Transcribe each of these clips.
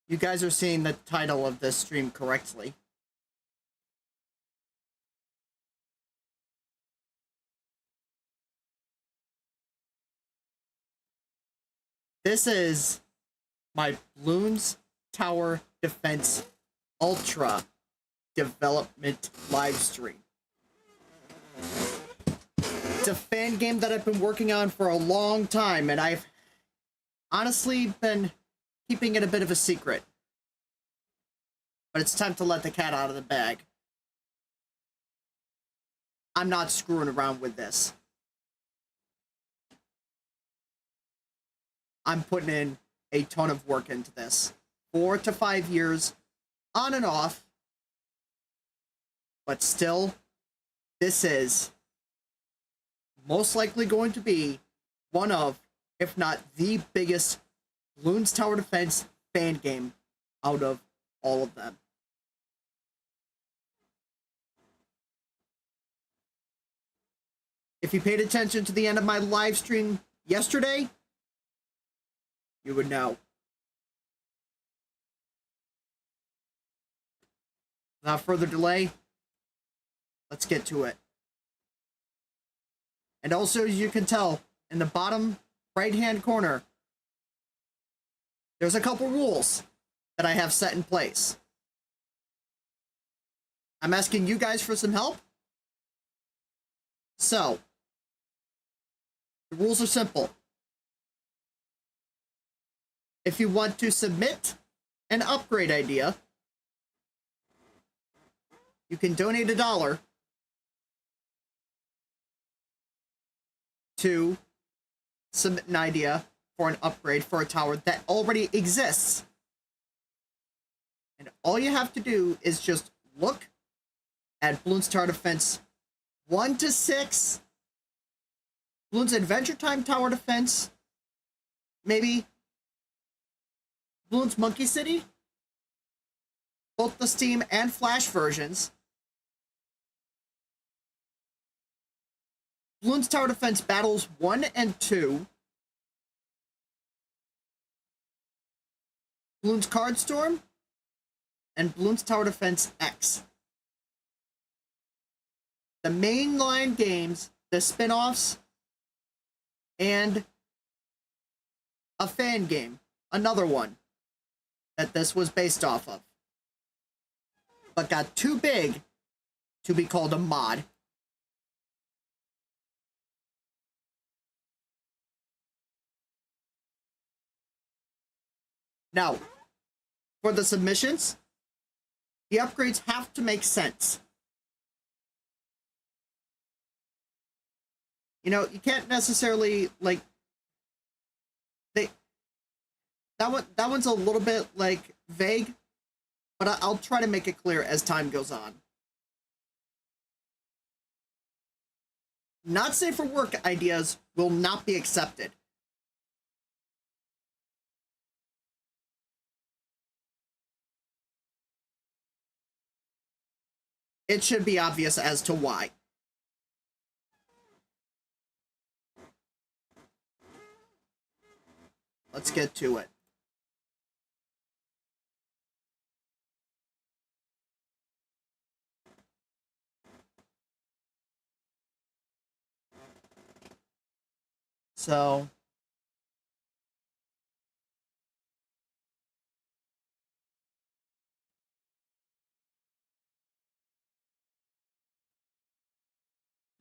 You guys are seeing the title of this stream correctly. This is my Bloons Tower Defense Ultra development live stream. It's a fan game that I've been working on for a long time, and I've honestly been keeping it a bit of a secret. But it's time to let the cat out of the bag. I'm not screwing around with this. I'm putting in a ton of work into this. 4 to 5 years, on and off. But still, this is most likely going to be one of, if not the biggest, Bloons Tower Defense fan game out of all of them. If you paid attention to the end of my live stream yesterday, you would know. Without further delay, let's get to it. And also, as you can tell, in the bottom right-hand corner, there's a couple rules that I have set in place. I'm asking you guys for some help. So, the rules are simple. If you want to submit an upgrade idea, you can donate $1 to submit an idea for an upgrade for a tower that already exists. And all you have to do is just look at Bloons Tower Defense 1 to 6, Bloons Adventure Time Tower Defense, maybe Bloons Monkey City, both the Steam and Flash versions, Bloons Tower Defense Battles 1 and 2, Bloons Card Storm, and Bloons Tower Defense X. The mainline games, the spin-offs, and a fan game, another one that this was based off of, but got too big to be called a mod. Now, for the submissions, the upgrades have to make sense. You know, you can't necessarily, like, that one's a little bit, like, vague, but I'll try to make it clear as time goes on. Not safe for work ideas will not be accepted. It should be obvious as to why. Let's get to it. So,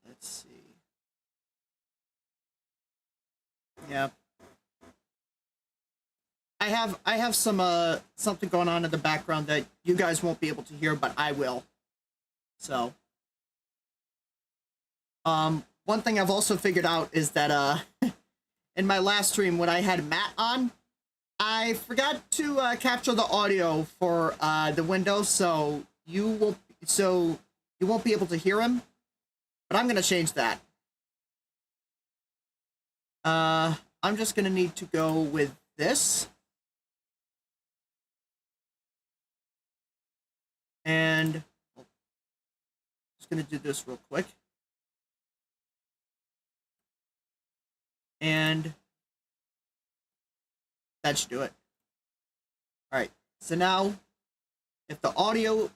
let's see. Yeah. I have some something going on in the background that you guys won't be able to hear, but I will. So, one thing I've also figured out is that in my last stream when I had Matt on, I forgot to capture the audio for the window, so you won't be able to hear him. But I'm gonna change that. I'm just gonna need to go with this. And just gonna do this real quick. And that should do it. All right. So now, if the audio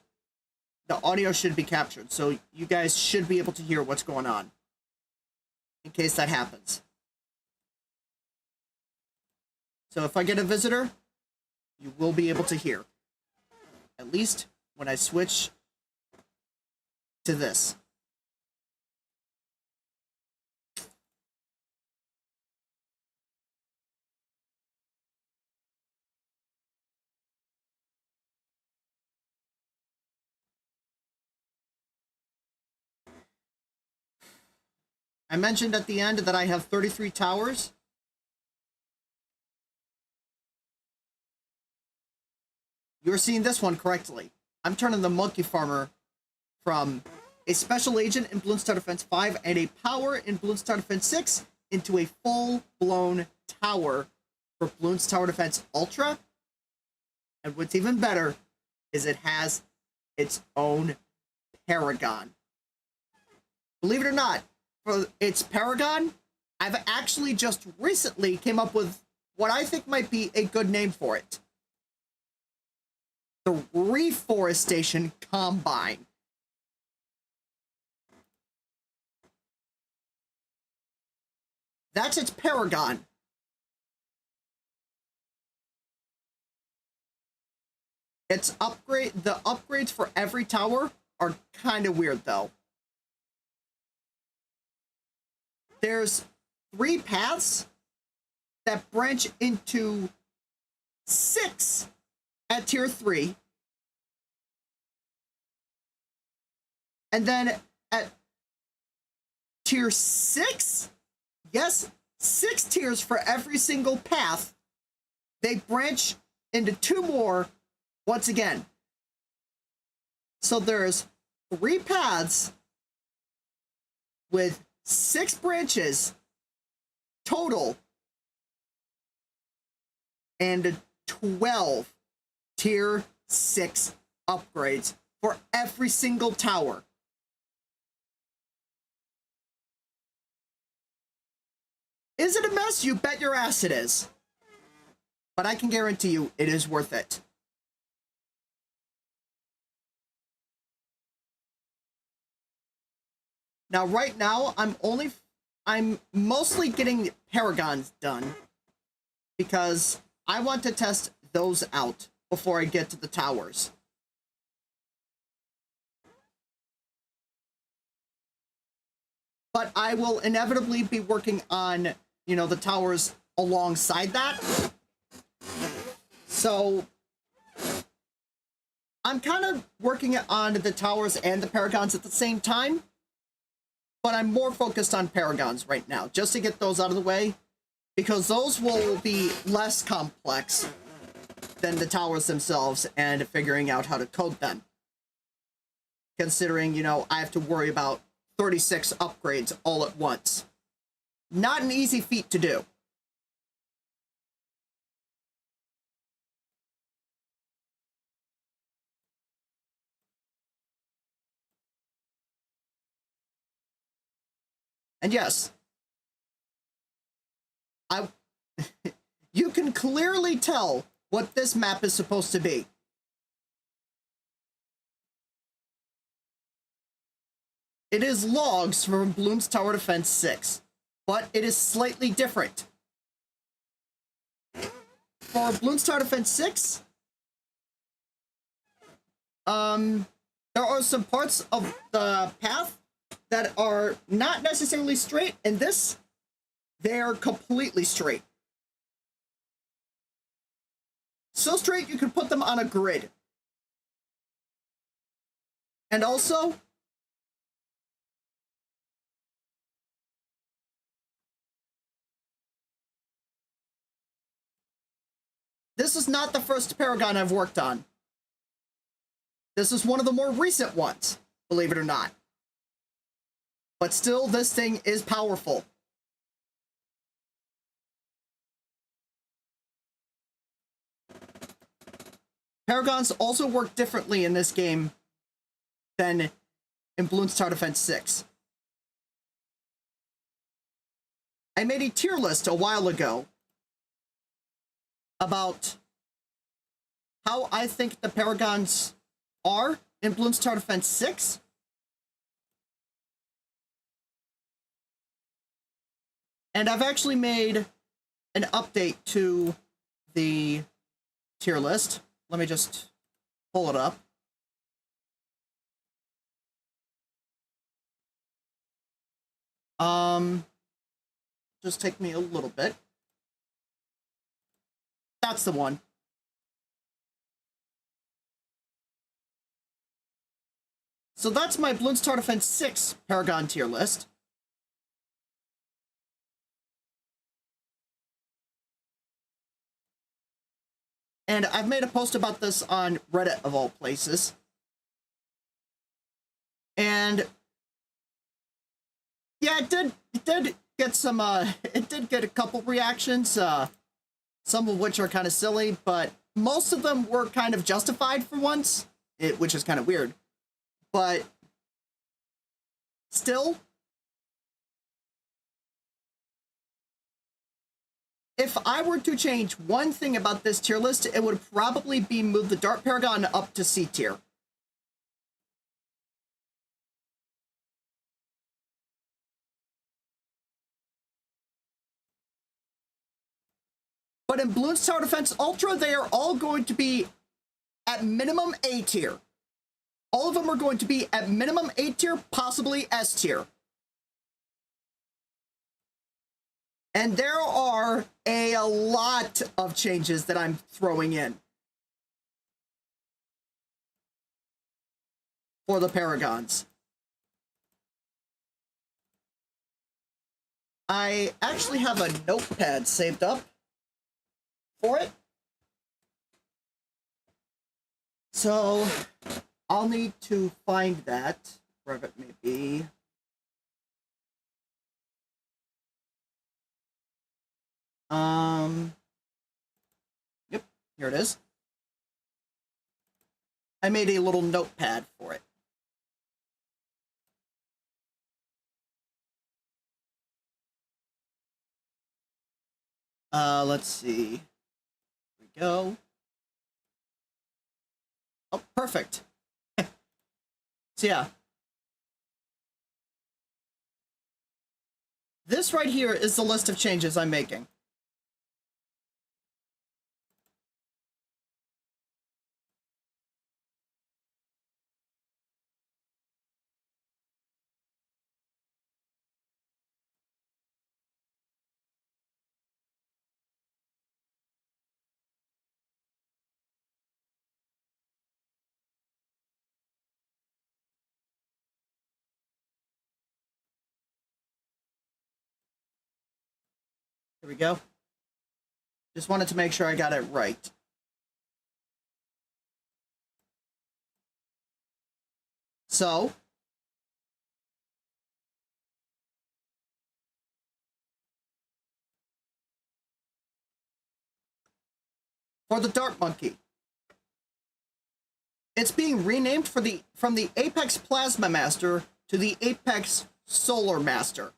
should be captured, so you guys should be able to hear what's going on, in case that happens. So if I get a visitor, you will be able to hear. At least when I switch to this. I mentioned at the end that I have 33 towers. You're seeing this one correctly. I'm turning the monkey farmer from a special agent in Bloons Tower Defense 5 and a power in Bloons Tower Defense 6 into a full-blown tower for Bloons Tower Defense Ultra. And what's even better is it has its own Paragon. Believe it or not, for its Paragon, I've actually just recently came up with what I think might be a good name for it. The Reforestation Combine. That's its Paragon. The upgrades for every tower are kind of weird though. There's 3 paths that branch into 6 at tier 3. And then at tier 6, yes, 6 tiers for every single path, they branch into 2 more once again. So there's 3 paths with 6 branches total and 12 tier 6 upgrades for every single tower. Is it a mess? You bet your ass it is. But I can guarantee you it is worth it. Now, right now, I'm mostly getting Paragons done because I want to test those out before I get to the towers. But I will inevitably be working on, the towers alongside that. So I'm kind of working on the towers and the Paragons at the same time. But I'm more focused on Paragons right now, just to get those out of the way, because those will be less complex than the towers themselves and figuring out how to code them. Considering, I have to worry about 36 upgrades all at once. Not an easy feat to do. And yes, you can clearly tell what this map is supposed to be. It is logs from Bloons Tower Defense 6, but it is slightly different. For Bloons Tower Defense 6, there are some parts of the path that are not necessarily straight, and this, they're completely straight. So straight you could put them on a grid. And also, this is not the first Paragon I've worked on. This is one of the more recent ones, believe it or not. But still, this thing is powerful. Paragons also work differently in this game than in Bloons Tower Defense 6. I made a tier list a while ago about how I think the Paragons are in Bloons Tower Defense 6. And I've actually made an update to the tier list. Let me just pull it up. Just take me a little bit. That's the one. So that's my Bloons Tower Defense 6 Paragon tier list. And I've made a post about this on Reddit, of all places. And yeah, it did get some, it did get a couple reactions, some of which are kind of silly, but most of them were kind of justified for once, which is kind of weird. But still, if I were to change one thing about this tier list, it would probably be move the Dart Paragon up to C tier. But in Bloons Tower Defense Ultra, they are all going to be at minimum A tier. All of them are going to be at minimum A tier, possibly S tier. And there are a lot of changes that I'm throwing in for the Paragons. I actually have a notepad saved up for it. So I'll need to find that, wherever it may be. Yep, here it is. I made a little notepad for it. Let's see. Here we go. Oh, perfect. So yeah. This right here is the list of changes I'm making. Here we go. Just wanted to make sure I got it right. So, for the Dart Monkey, it's being renamed from the Apex Plasma Master to the Apex Solar Master.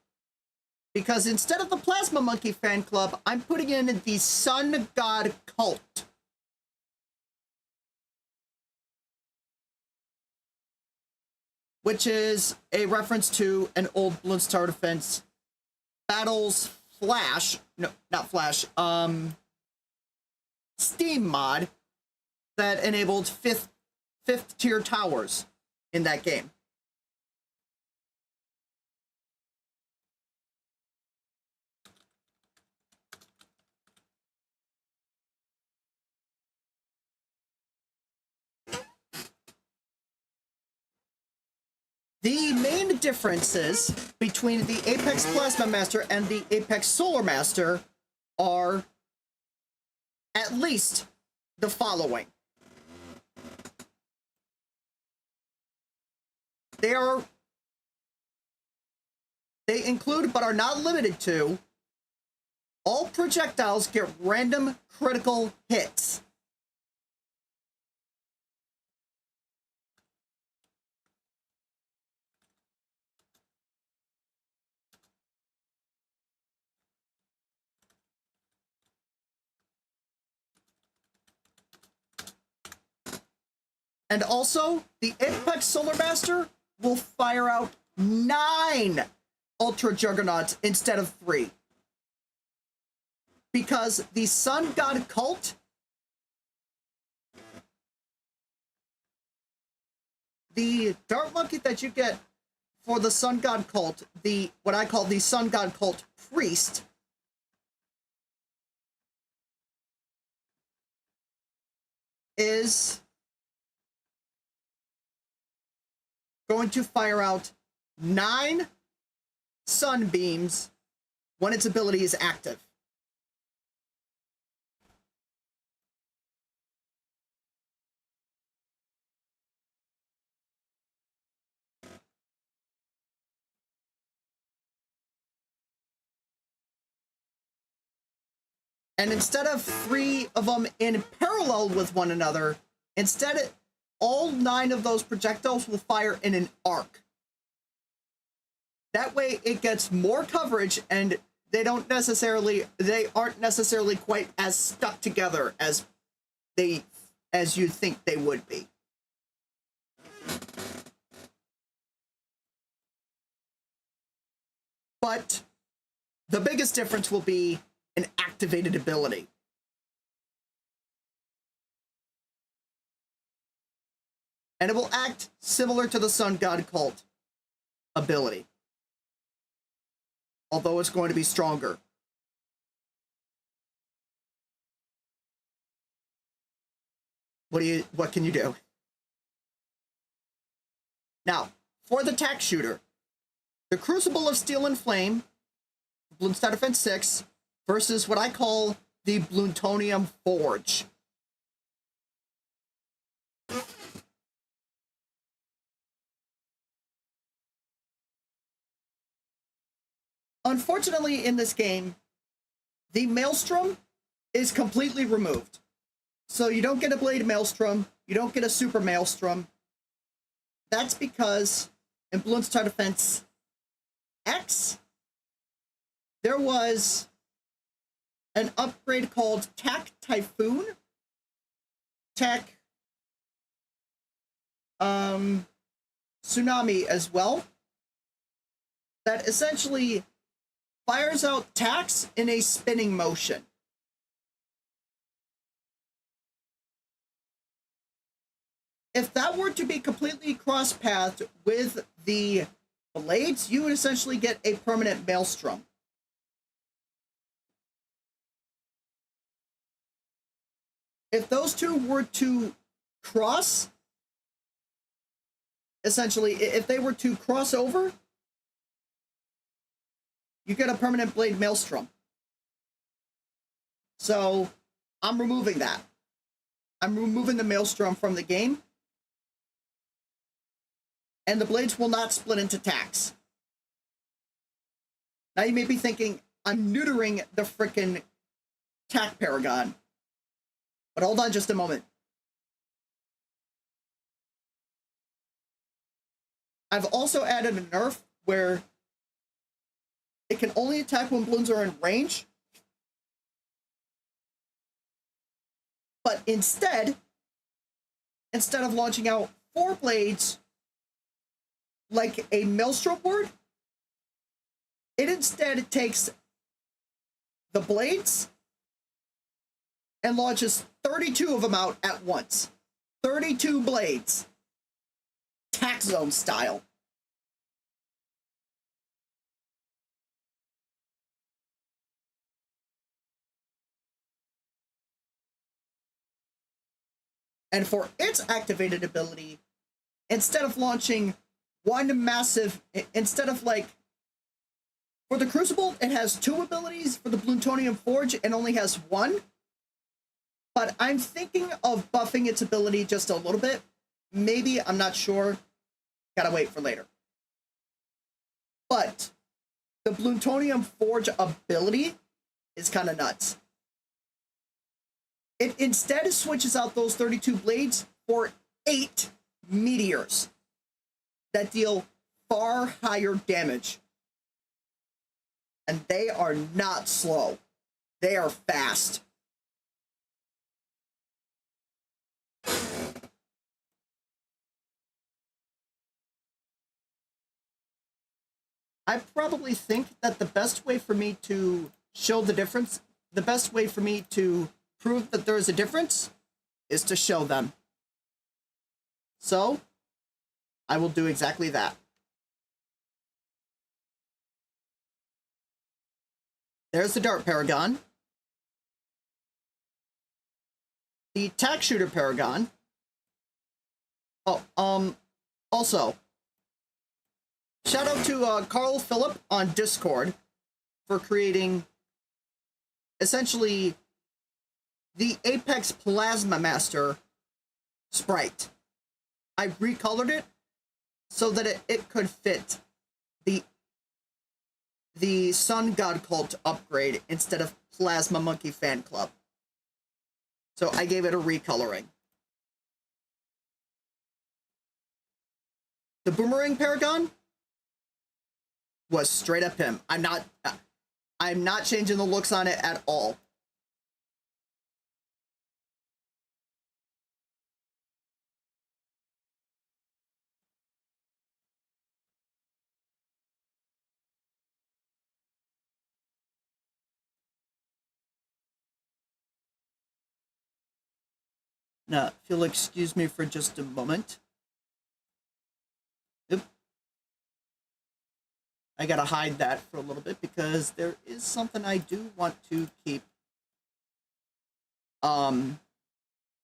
Because instead of the Plasma Monkey fan club, I'm putting in the Sun God Cult. Which is a reference to an old Bloons Tower Defense Battles Flash, no, not Flash, Steam mod that enabled fifth tier towers in that game. The main differences between the Apex Plasma Master and the Apex Solar Master are at least the following. They include, but are not limited to, all projectiles get random critical hits. And also, the Apex Solar Master will fire out 9 Ultra Juggernauts instead of 3. Because the Sun God Cult, the Dart Monkey that you get for the Sun God Cult, the what I call the Sun God Cult Priest, is going to fire out 9 sunbeams when its ability is active. And instead of 3 of them in parallel with one another, instead all 9 of those projectiles will fire in an arc. That way it gets more coverage and they aren't necessarily quite as stuck together as you'd think they would be. But the biggest difference will be an activated ability. And it will act similar to the Sun God Cult ability, although it's going to be stronger. What can you do? Now, for the tack shooter, the Crucible of Steel and Flame, Bloons Tower Defense 6, versus what I call the Bloontonium Forge. Unfortunately, in this game, the Maelstrom is completely removed. So you don't get a Blade Maelstrom, you don't get a Super Maelstrom. That's because in Bloons Tower Defense X, there was an upgrade called Tack Typhoon, Tack Tsunami as well, that essentially fires out tacks in a spinning motion. If that were to be completely cross-pathed with the blades, you would essentially get a permanent Maelstrom. If those two were to cross, essentially, if they were to cross over, you get a permanent Blade Maelstrom. So, I'm removing that. I'm removing the Maelstrom from the game. And the blades will not split into tacks. Now you may be thinking, I'm neutering the frickin' tack Paragon. But hold on just a moment. I've also added a nerf where it can only attack when balloons are in range. But instead of launching out 4 blades like a Maelstrom would, it instead takes the blades and launches 32 of them out at once. 32 blades. Tack zone style. And for its activated ability, instead of launching one massive, instead of like, for the Crucible, it has 2 abilities. For the Bloontonium Forge, it only has 1. But I'm thinking of buffing its ability just a little bit. Maybe, I'm not sure. Gotta wait for later. But the Bloontonium Forge ability is kind of nuts. It instead switches out those 32 blades for 8 meteors that deal far higher damage. And they are not slow. They are fast. I probably think that the best way for me to show the difference, the best way for me to prove that there is a difference is to show them. So, I will do exactly that. There's the Dart Paragon. The Tack Shooter Paragon. Oh, also, shout out to Carl Phillip on Discord for creating essentially the Apex Plasma Master sprite. I recolored it so that it could fit the Sun God Cult upgrade instead of Plasma Monkey Fan Club. So I gave it a recoloring. The Boomerang Paragon was straight up him. I'm not changing the looks on it at all. Now, if you'll excuse me for just a moment. Oop. I gotta hide that for a little bit because there is something I do want to keep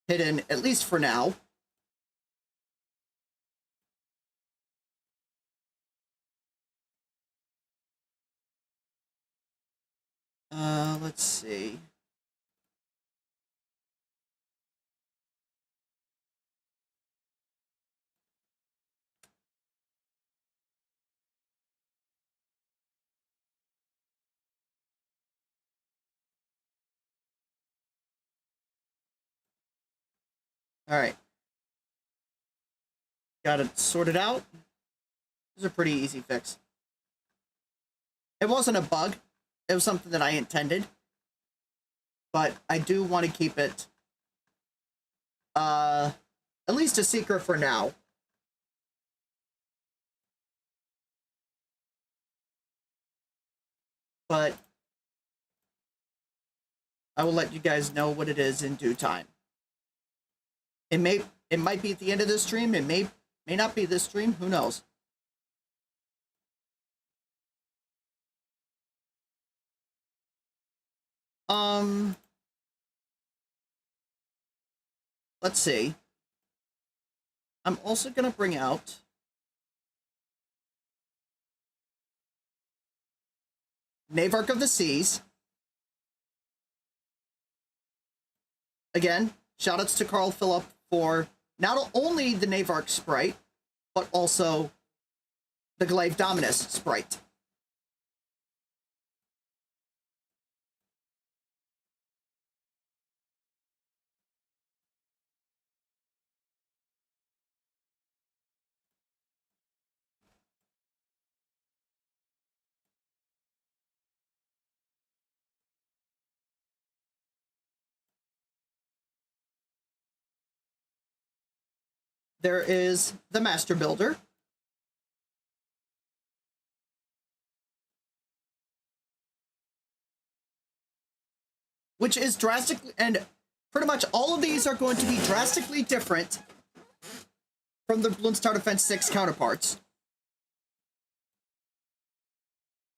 hidden, at least for now. Let's see. All right. Got it sorted out. This is a pretty easy fix. It wasn't a bug. It was something that I intended. But I do want to keep it at least a secret for now. But I will let you guys know what it is in due time. It might be at the end of this stream. It may not be this stream. Who knows? Let's see. I'm also gonna bring out Navark of the Seas. Again, shoutouts to Carl Phillip for not only the Navark sprite, but also the Glaive Dominus sprite. There is the Master Builder. Which is drastically, and pretty much all of these are going to be drastically different from the Bloons Tower Defense 6 counterparts.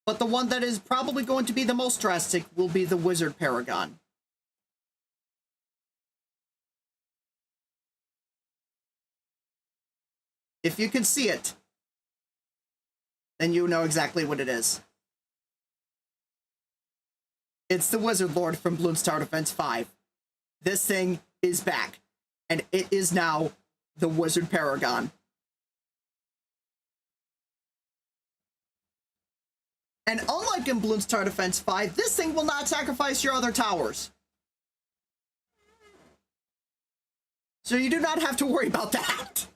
But the one that is probably going to be the most drastic will be the Wizard Paragon. If you can see it, then you know exactly what it is. It's the Wizard Lord from Bloons Tower Defense 5. This thing is back, and it is now the Wizard Paragon. And unlike in Bloons Tower Defense 5, this thing will not sacrifice your other towers. So you do not have to worry about that.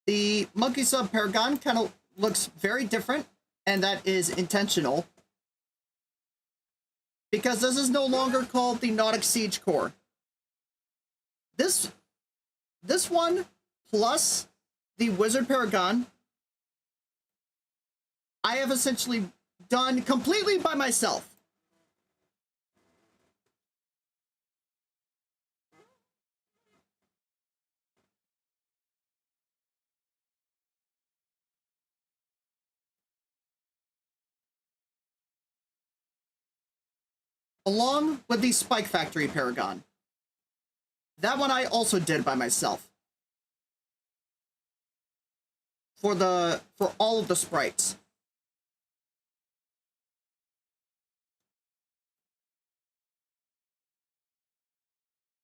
The Monkey Sub Paragon kind of looks very different, and that is intentional, because this is no longer called the Nautic Siege Corps. This one plus the Wizard Paragon, I have essentially done completely by myself. Along with the Spike Factory Paragon. That one I also did by myself. For all of the sprites.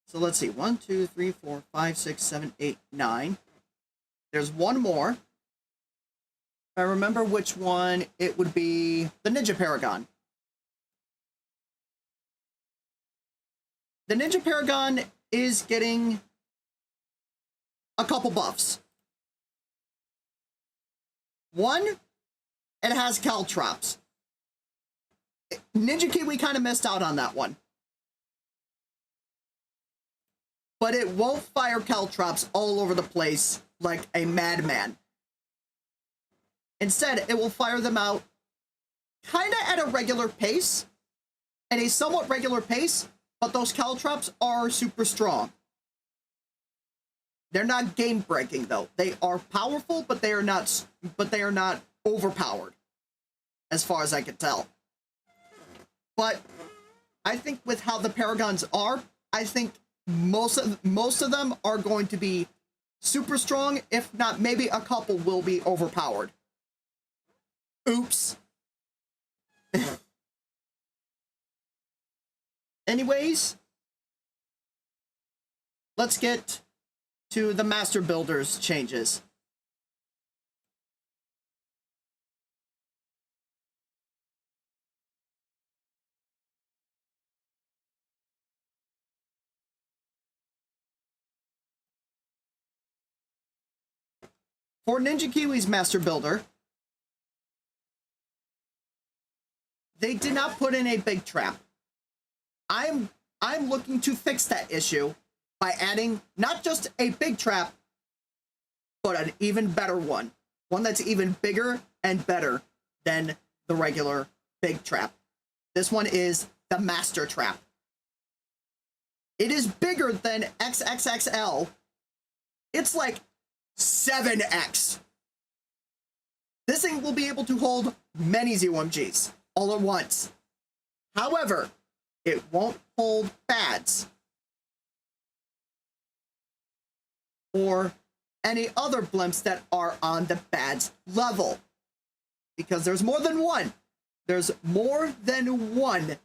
So let's see. 1, 2, 3, 4, 5, 6, 7, 8, 9. There's one more. If I remember which one, it would be the Ninja Paragon. The Ninja Paragon is getting a couple buffs. One, it has Caltrops. Ninja Kiwi kind of missed out on that one. But it won't fire Caltrops all over the place like a madman. Instead, it will fire them out kind of at a regular pace. At a somewhat regular pace, but those Caltrops are super strong. They're not game-breaking, though. They are powerful, but they are not overpowered, as far as I can tell. But I think with how the Paragons are, I think most of them are going to be super strong. If not, maybe a couple will be overpowered. Oops. Anyways, let's get to the Master Builder's changes. For Ninja Kiwi's Master Builder, they did not put in a big trap. I'm looking to fix that issue by adding not just a big trap, but an even better one. One that's even bigger and better than the regular big trap. This one is the Master Trap. It is bigger than XXXL. It's like 7x. This thing will be able to hold many ZOMGs all at once. However, it won't hold bads or any other blimps that are on the bads level, because there's more than one. There's more than one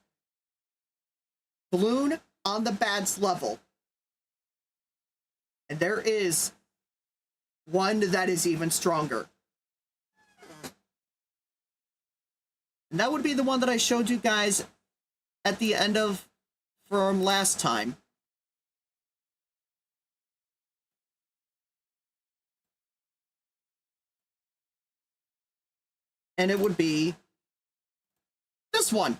balloon on the bads level, and there is one that is even stronger. And that would be the one that I showed you guys at the end of from last time. And it would be this one.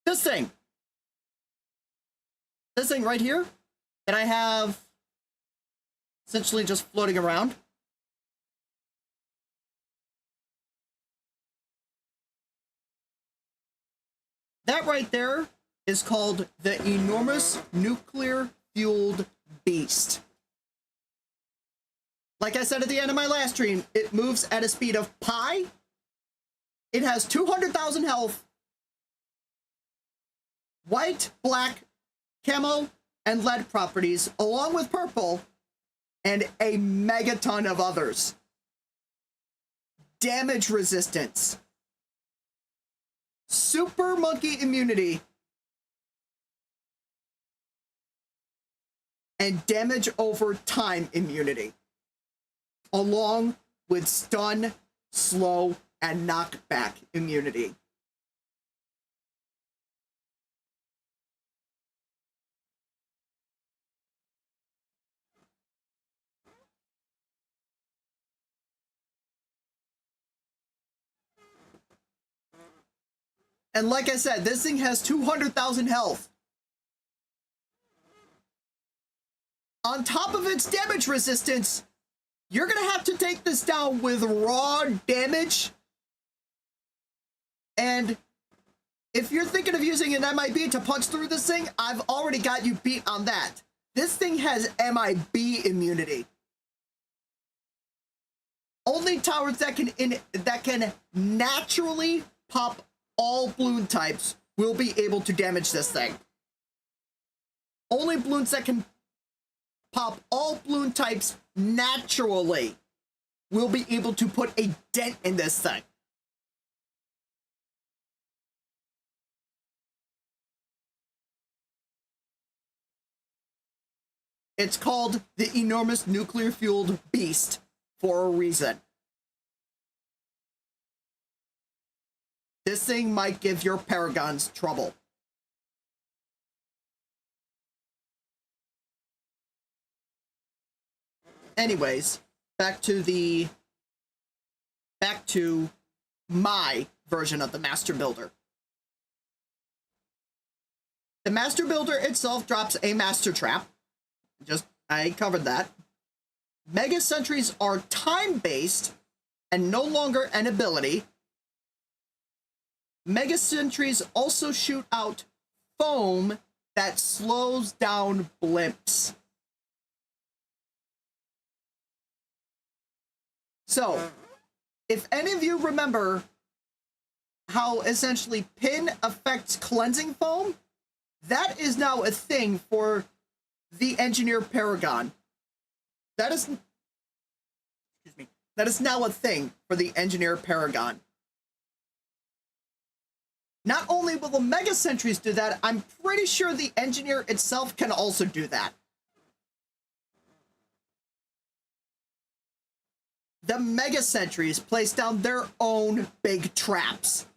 This thing. This thing right here that I have essentially just floating around. That right there is called the Enormous Nuclear Fueled Beast. Like I said at the end of my last stream, it moves at a speed of pi. It has 200,000 health, white, black, camo, and lead properties, along with purple, and a megaton of others. Damage resistance, super monkey immunity, and damage over time immunity, along with stun, slow, and knockback immunity. And like I said, this thing has 200,000 health. On top of its damage resistance, you're gonna have to take this down with raw damage. And if you're thinking of using an MIB to punch through this thing, I've already got you beat on that. This thing has MIB immunity. Only towers that can naturally pop all balloon types will be able to damage this thing. Only balloons that can pop all balloon types naturally will be able to put a dent in this thing. It's called the enormous nuclear-fueled beast for a reason. This thing might give your paragons trouble. Anyways, back to my version of the Master Builder. The Master Builder itself drops a Master Trap. I covered that. Mega Sentries are time-based and no longer an ability. Mega Sentries also shoot out foam that slows down blimps. So, if any of you remember how essentially Pin affects cleansing foam, that is now a thing for the Engineer Paragon. That is now a thing for the Engineer Paragon. Not only will the Mega Sentries do that, I'm pretty sure the Engineer itself can also do that. The Mega Sentries place down their own big traps.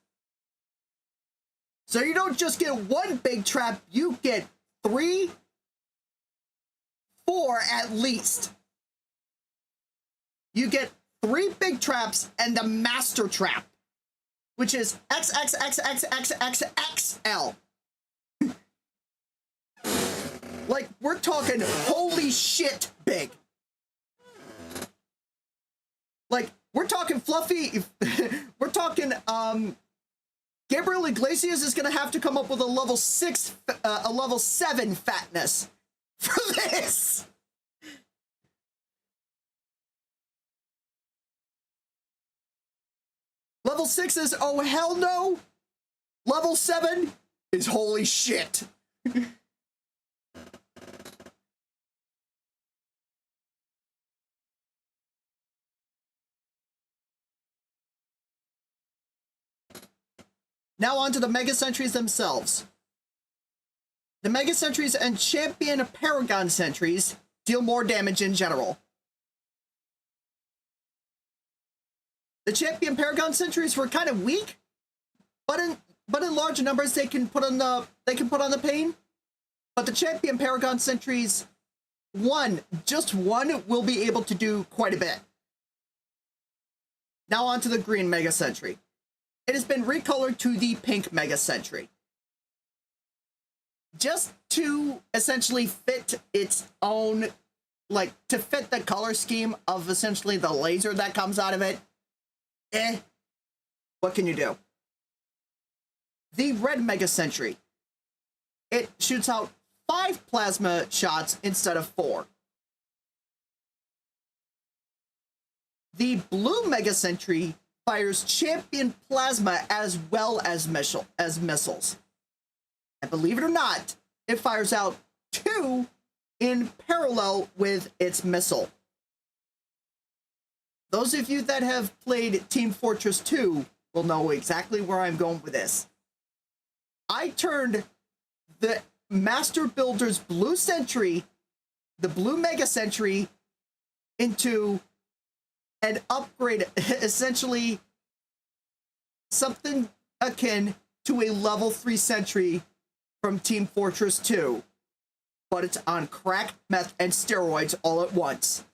So you don't just get one big trap, you get 3, 4 at least. You get 3 big traps and the Master Trap, which is XXXXXXXL. Like, we're talking holy shit big. Like, we're talking fluffy, we're talking, Gabriel Iglesias is gonna have to come up with a level 7 fatness for this. Level 6 is oh hell no. Level 7 is holy shit. Now on to the Mega Sentries themselves. The Mega Sentries and Champion Paragon Sentries deal more damage in general. The Champion Paragon Sentries were kind of weak, but in large numbers they can put on the pain. But the Champion Paragon Sentries, just one will be able to do quite a bit. Now on to the Green Mega Sentry. It has been recolored to the Pink Mega Sentry, just to essentially fit its own, like, to fit the color scheme of essentially the laser that comes out of it. What can you do? The Red Mega Sentry. It shoots out 5 plasma shots instead of 4. The Blue Mega Sentry fires Champion Plasma as well as missiles. And believe it or not, it fires out 2 in parallel with its missile. Those of you that have played Team Fortress 2 will know exactly where I'm going with this. I turned the Master Builder's Blue Sentry, the Blue Mega Sentry, into an upgrade, essentially something akin to a level 3 sentry from Team Fortress 2, but it's on crack, meth, and steroids all at once.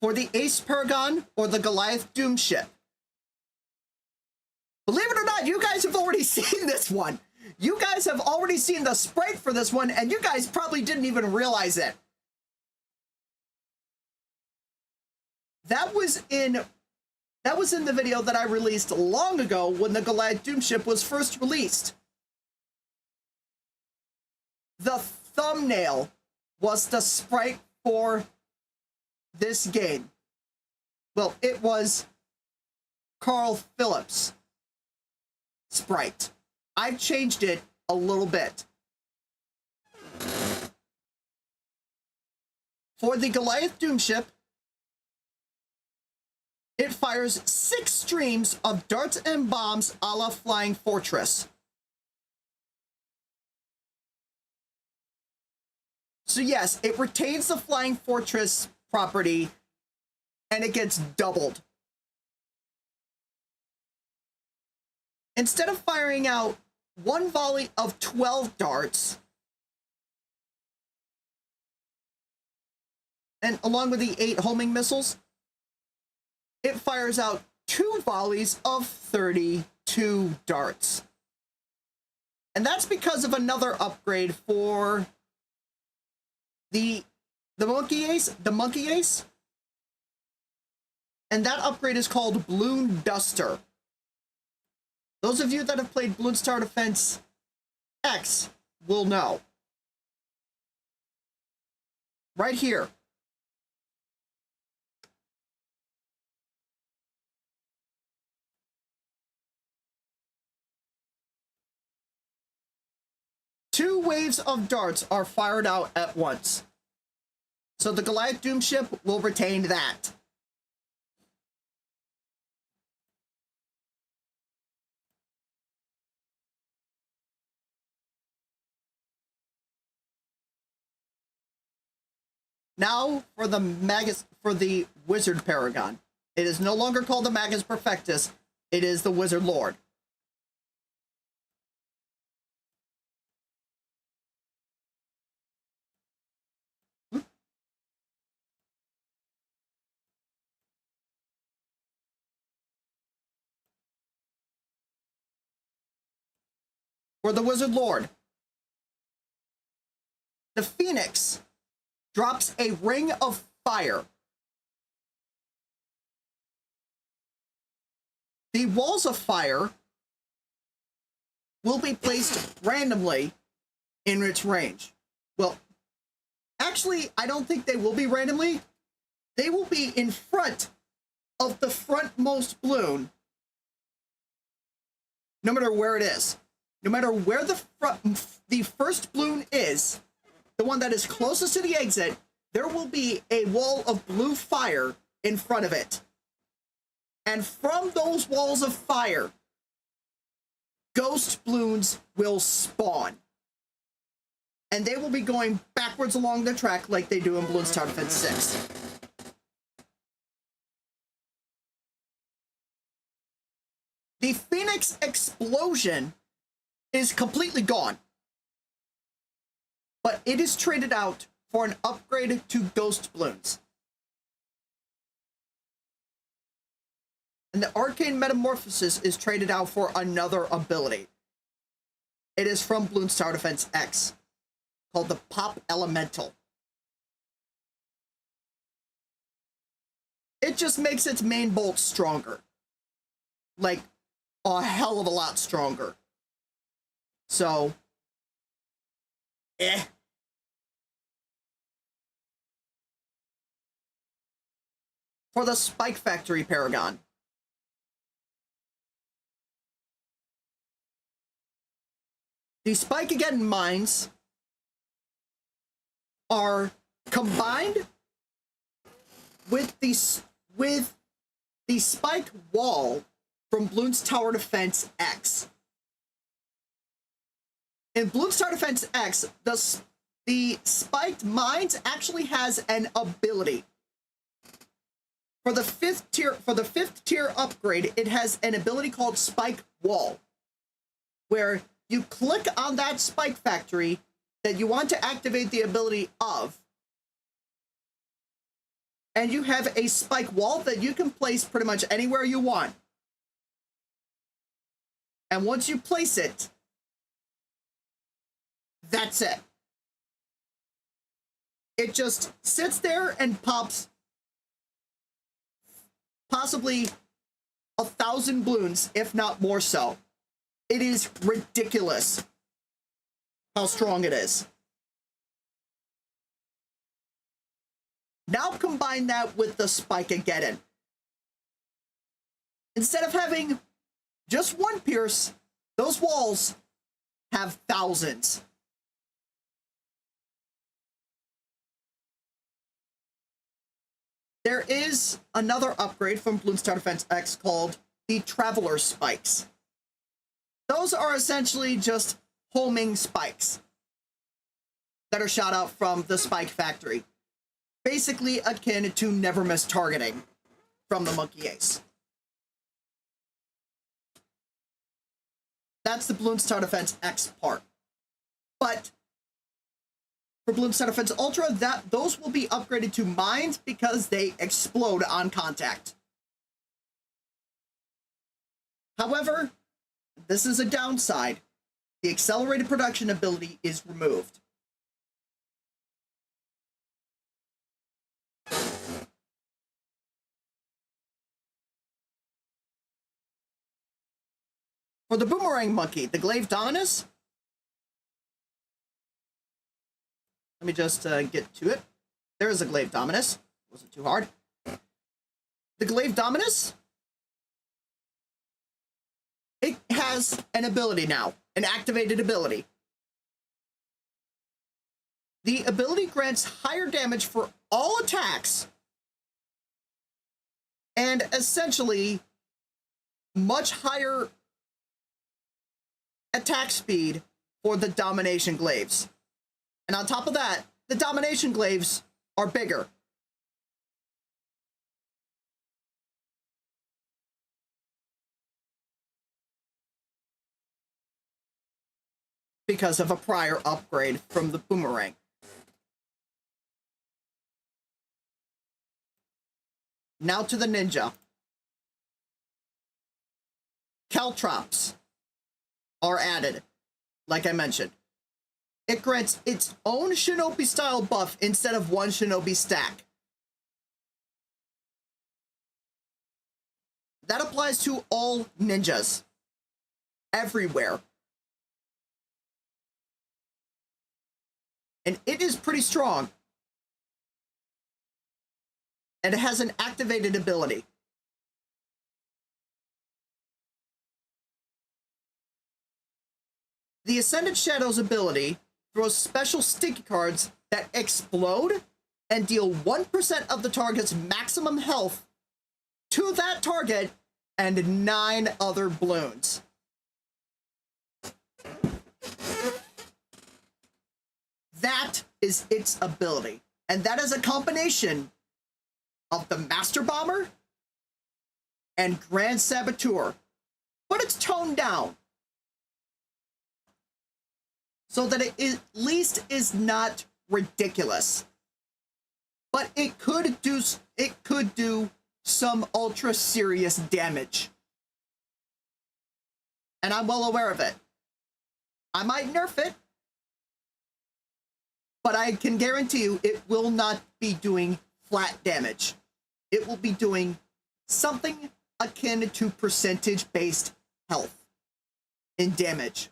For the Ace Paragon or the Goliath Doom ship, Believe it or not, you guys have already seen this one. You guys have already seen the sprite for this one, and you guys probably didn't even realize it. That was in the video that I released long ago when the Goliath Doom ship was first released. The thumbnail was the sprite for this game. Well, it was Carl Phillips' sprite. I've changed it a little bit. For the Goliath Doom ship, it fires 6 streams of darts and bombs a la Flying Fortress. So yes, it retains the Flying Fortress property, and it gets doubled. Instead of firing out 1 volley of 12 darts, and along with the 8 homing missiles, it fires out 2 volleys of 32 darts. And that's because of another upgrade for the Monkey Ace. And that upgrade is called Bloon Duster. Those of you that have played Bloons Tower Defense X will know. Right here. Two waves of darts are fired out at once. So the Goliath Doom ship will retain that. Now for the Wizard Paragon. It is no longer called the Magus Perfectus. It is the Wizard Lord. For the Wizard Lord, the Phoenix drops a ring of fire. The walls of fire will be placed randomly in its range. Well, actually, I don't think they will be randomly. They will be in front of the frontmost balloon, no matter where it is. No matter where the first balloon is, the one that is closest to the exit, there will be a wall of blue fire in front of it. And from those walls of fire, ghost balloons will spawn. And they will be going backwards along the track like they do in Bloons Tower Defense 6. The Phoenix explosion is completely gone, but it is traded out for an upgrade to ghost balloons. And the Arcane Metamorphosis is traded out for another ability. It is from Bloons Tower Defense X, called the Pop Elemental. It just makes its main bolt stronger. Like, a hell of a lot stronger. So, For the Spike Factory Paragon, the Spike Again mines are combined with the Spike Wall from Bloons Tower Defense X. In Bloons Tower Defense X, the spiked mines actually has an ability. For the fifth tier upgrade, it has an ability called Spike Wall, where you click on that spike factory that you want to activate the ability of, and you have a spike wall that you can place pretty much anywhere you want. And once you place it, that's it. It just sits there and pops possibly 1,000 balloons, if not more so. It is ridiculous how strong it is. Now combine that with the Spike-Ageddon. Instead of having just one pierce, those walls have thousands. There is another upgrade from Bloons Tower Defense X called the Traveler Spikes. Those are essentially just homing spikes that are shot out from the Spike Factory. Basically akin to never miss targeting from the Monkey Ace. That's the Bloons Tower Defense X part. But for Bloons Tower Defense Ultra, those will be upgraded to mines because they explode on contact. However, this is a downside. The accelerated production ability is removed. For the Boomerang Monkey, the Glaive Dominus. Let me just get to it. There is a Glaive Dominus. Wasn't too hard. The Glaive Dominus, it has an ability now, an activated ability. The ability grants higher damage for all attacks and essentially much higher attack speed for the Domination Glaives. And on top of that, the Domination Glaives are bigger. Because of a prior upgrade from the Boomerang. Now to the Ninja. Caltrops are added, like I mentioned. It grants its own Shinobi style buff instead of one Shinobi stack. That applies to all ninjas. Everywhere. And it is pretty strong. And it has an activated ability. The Ascended Shadows ability throws special sticky cards that explode and deal 1% of the target's maximum health to that target and 9 other balloons. That is its ability. And that is a combination of the Master Bomber and Grand Saboteur. But it's toned down, so that it at least is not ridiculous. But it could do some ultra serious damage. And I'm well aware of it. I might nerf it, but I can guarantee you it will not be doing flat damage. It will be doing something akin to percentage-based health in damage.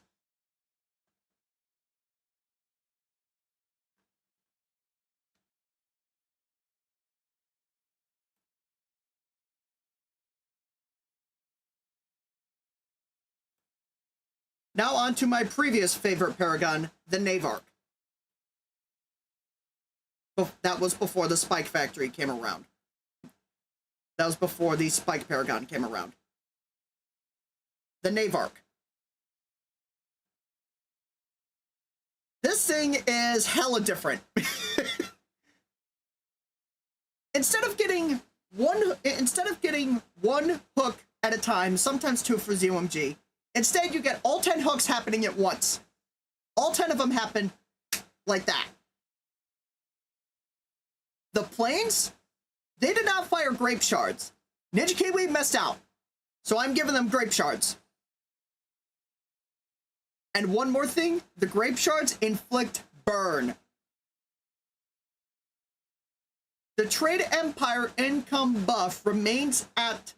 Now on to my previous favorite Paragon, the Navark. That was before the Spike Factory came around. That was before the Spike Paragon came around. The Navark. This thing is hella different. Instead of getting one hook at a time, sometimes 2 for ZOMG, instead you get all 10 hooks happening at once. All 10 of them happen like that. The planes, they did not fire grape shards. Ninja Kiwi messed out, so I'm giving them grape shards. And one more thing, the grape shards inflict burn. The Trade Empire income buff remains at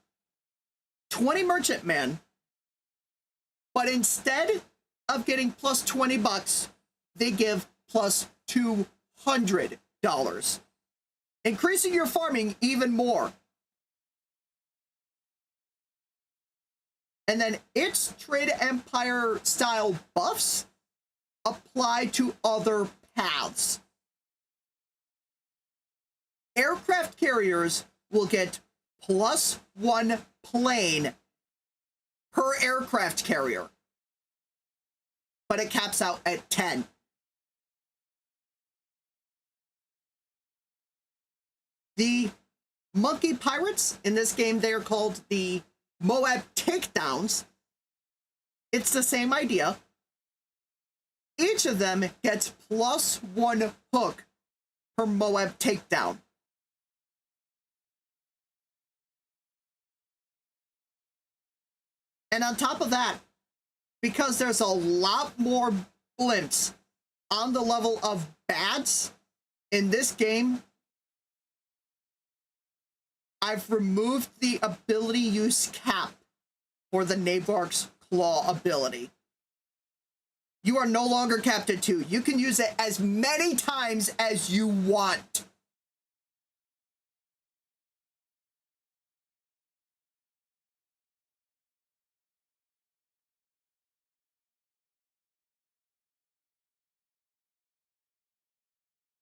20 merchantman, but instead of getting plus 20 bucks, they give plus $200, increasing your farming even more. And then its Trade Empire style buffs apply to other paths. Aircraft carriers will get +1 plane per aircraft carrier, but it caps out at 10. The monkey pirates, in this game they are called the Moab takedowns. It's the same idea. Each of them gets +1 hook per Moab takedown. And on top of that, because there's a lot more blimps on the level of bads in this game, I've removed the ability use cap for the Navarch's Claw ability. You are no longer capped at 2. You can use it as many times as you want.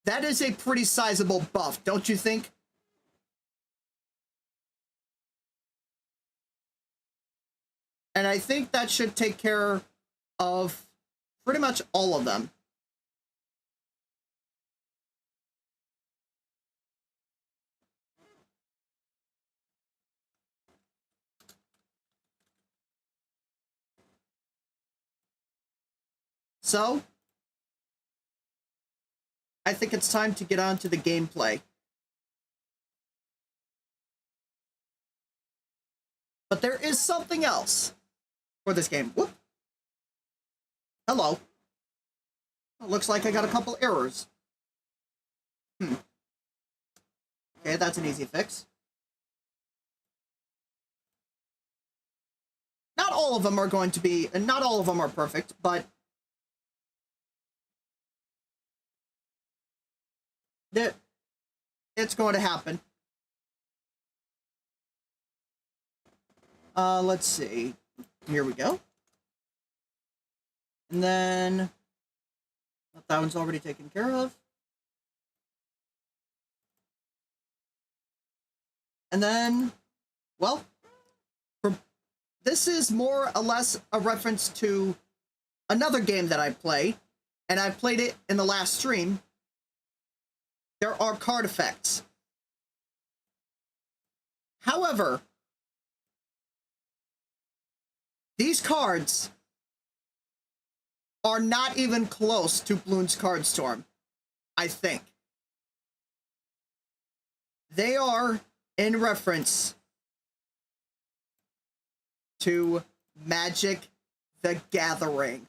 That is a pretty sizable buff, don't you think? And I think that should take care of pretty much all of them. So, I think it's time to get on to the gameplay. But there is something else for this game. Whoop. Hello. It looks like I got a couple errors. Okay, that's an easy fix. Not all of them are going to be, and not all of them are perfect, but it's going to happen. Let's see. Here we go. And then that one's already taken care of. And then, well, this is more or less a reference to another game that I play, and I played it in the last stream. There are card effects. However, these cards are not even close to Bloons Card Storm, I think. They are in reference to Magic the Gathering.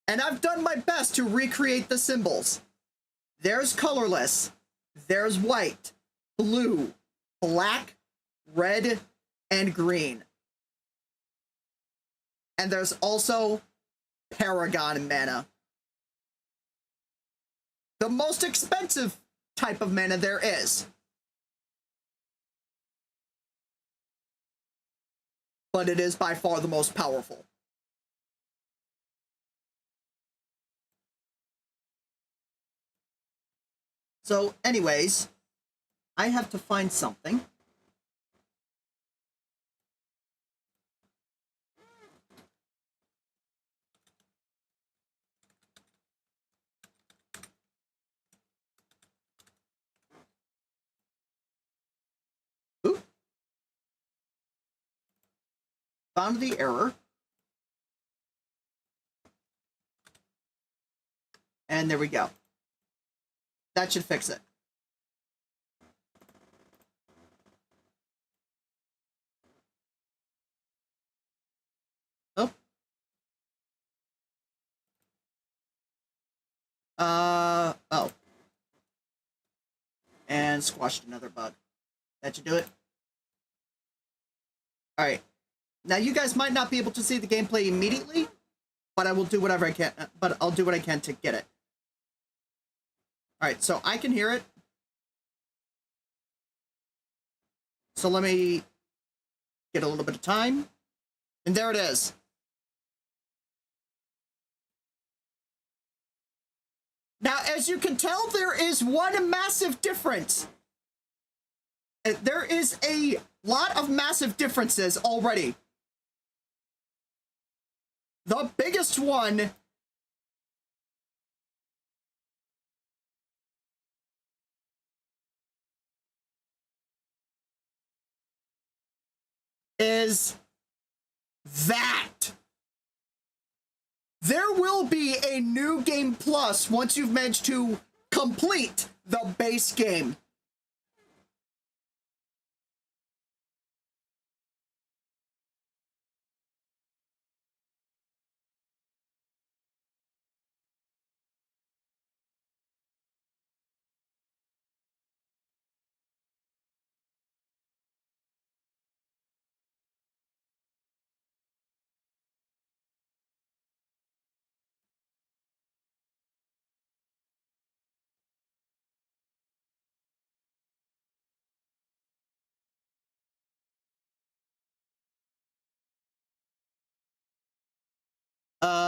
And I've done my best to recreate the symbols. There's colorless, there's white, blue, black, red, and green. And there's also Paragon mana. The most expensive type of mana there is. But it is by far the most powerful. So, anyways, I have to find something. Ooh. Found the error. And there we go. That should fix it. Oh. Oh. And squashed another bug. That should do it. Alright. Now, you guys might not be able to see the gameplay immediately, but I will do whatever I can. But I'll do what I can to get it. Alright, so I can hear it. So let me get a little bit of time. And there it is. Now, as you can tell, there is one massive difference. There is a lot of massive differences already. The biggest one is that there will be a new game plus once you've managed to complete the base game.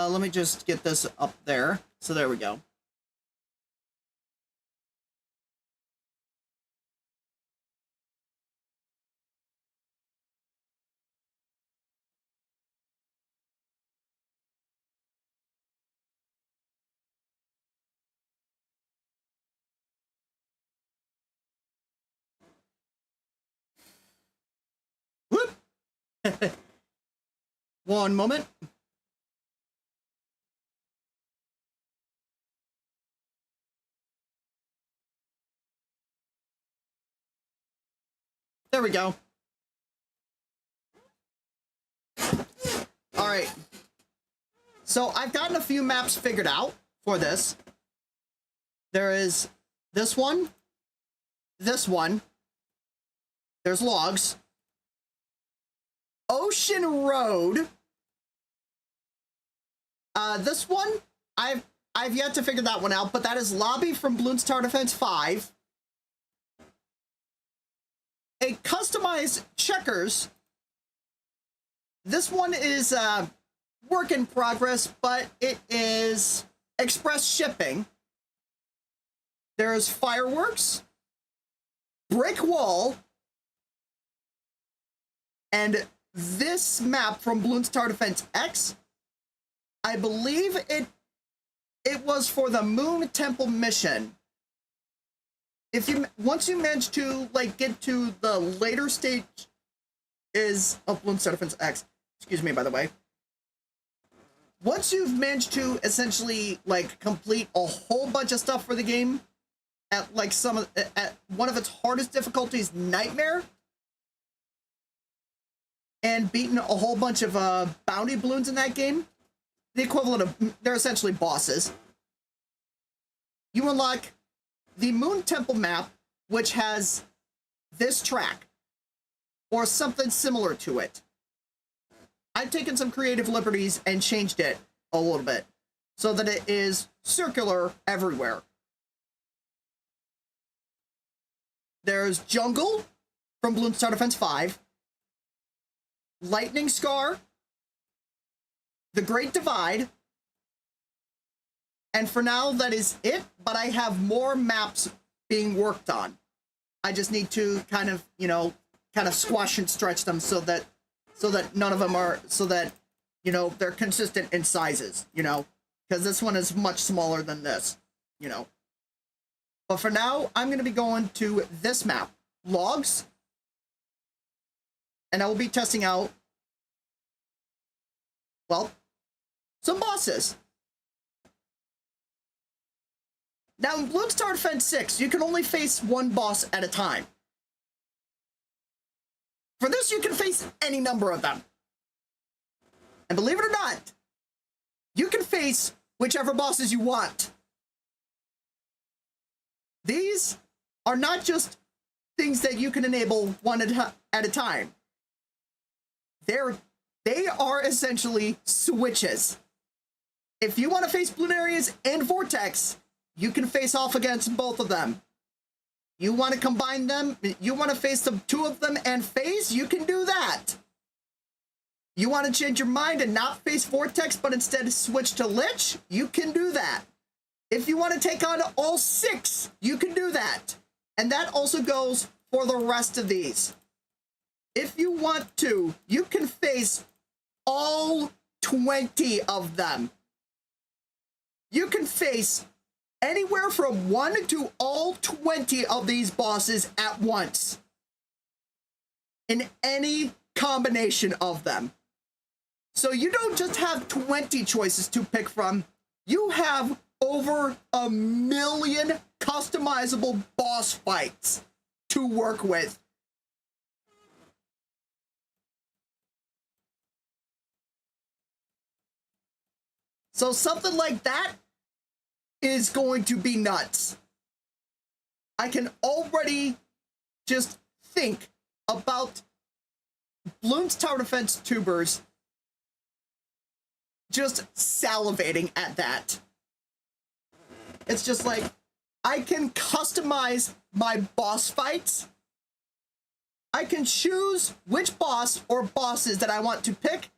Let me just get this up there. So there we go. Whoop! One moment. There we go. All right. So I've gotten a few maps figured out for this. There is this one. There's logs. Ocean Road. This one, I've yet to figure that one out, but that is Lobby from Bloons Tower Defense 5. A customized checkers. This one is work in progress, but it is express shipping. There's fireworks, brick wall, and this map from Bloons Tower Defense X. I believe it was for the Moon Temple mission. Once you manage to like get to the later stage is of Bloons Tower Defense X. Excuse me, by the way. Once you've managed to essentially like complete a whole bunch of stuff for the game at like at one of its hardest difficulties, Nightmare, and beaten a whole bunch of bounty balloons in that game, the equivalent of, they're essentially bosses, you unlock the Moon Temple map, which has this track or something similar to it. I've taken some creative liberties and changed it a little bit so that it is circular everywhere. There's Jungle from Bloons Tower Defense 5, Lightning Scar, The Great Divide, and for now that is it, but I have more maps being worked on. I just need to kind of, you know, kind of squash and stretch them so that none of them are, so that, you know, they're consistent in sizes, you know, because this one is much smaller than this, you know. But for now, I'm going to be going to this map, Logs, and I will be testing out, well, some bosses. Now, in Bloons Tower Defense 6, you can only face one boss at a time. For this, you can face any number of them. And believe it or not, you can face whichever bosses you want. These are not just things that you can enable one at a time. They are essentially switches. If you want to face Bloon areas and Vortex, you can face off against both of them. You want to combine them, you want to face the two of them and phase, you can do that. You want to change your mind and not face Vortex, but instead switch to Lich, you can do that. If you want to take on all 6, you can do that. And that also goes for the rest of these. If you want to, you can face all 20 of them. You can face anywhere from 1 to all 20 of these bosses at once. In any combination of them. So you don't just have 20 choices to pick from, you have over 1 million customizable boss fights to work with. So something like that is going to be nuts. I can already just think about Bloons Tower Defense tubers just salivating at that. It's just like, I can customize my boss fights. I can choose which boss or bosses that I want to pick.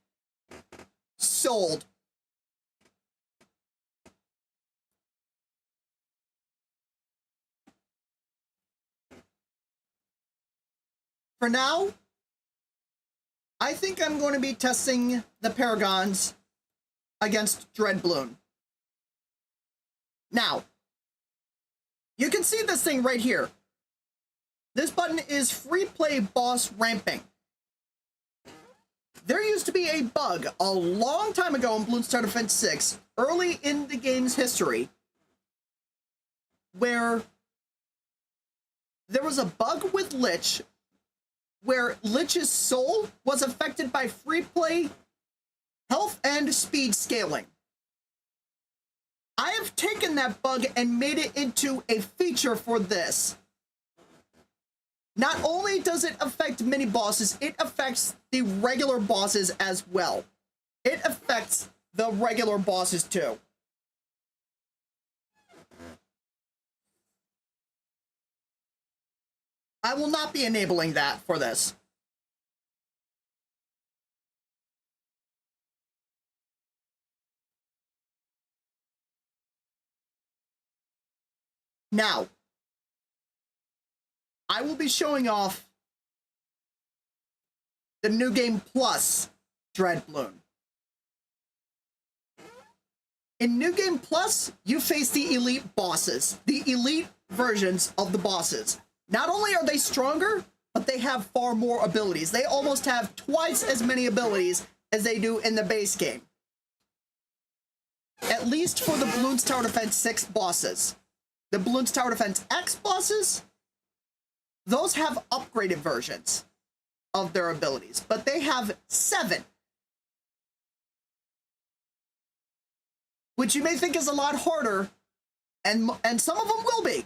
Sold. For now, I think I'm going to be testing the Paragons against Dread Bloon. Now, you can see this thing right here. This button is free play boss ramping. There used to be a bug a long time ago in Bloons Tower Defense 6, early in the game's history, where there was a bug with Lich where Lich's soul was affected by free play health and speed scaling. I have taken that bug and made it into a feature for this. Not only does it affect mini bosses, it affects the regular bosses as well. It affects the regular bosses too. I will not be enabling that for this. Now, I will be showing off the New Game Plus Dread Bloon. In New Game Plus, you face the elite bosses, the elite versions of the bosses. Not only are they stronger, but they have far more abilities. They almost have twice as many abilities as they do in the base game. At least for the Bloons Tower Defense 6 bosses. The Bloons Tower Defense X bosses, those have upgraded versions of their abilities, but they have 7. Which you may think is a lot harder, and some of them will be.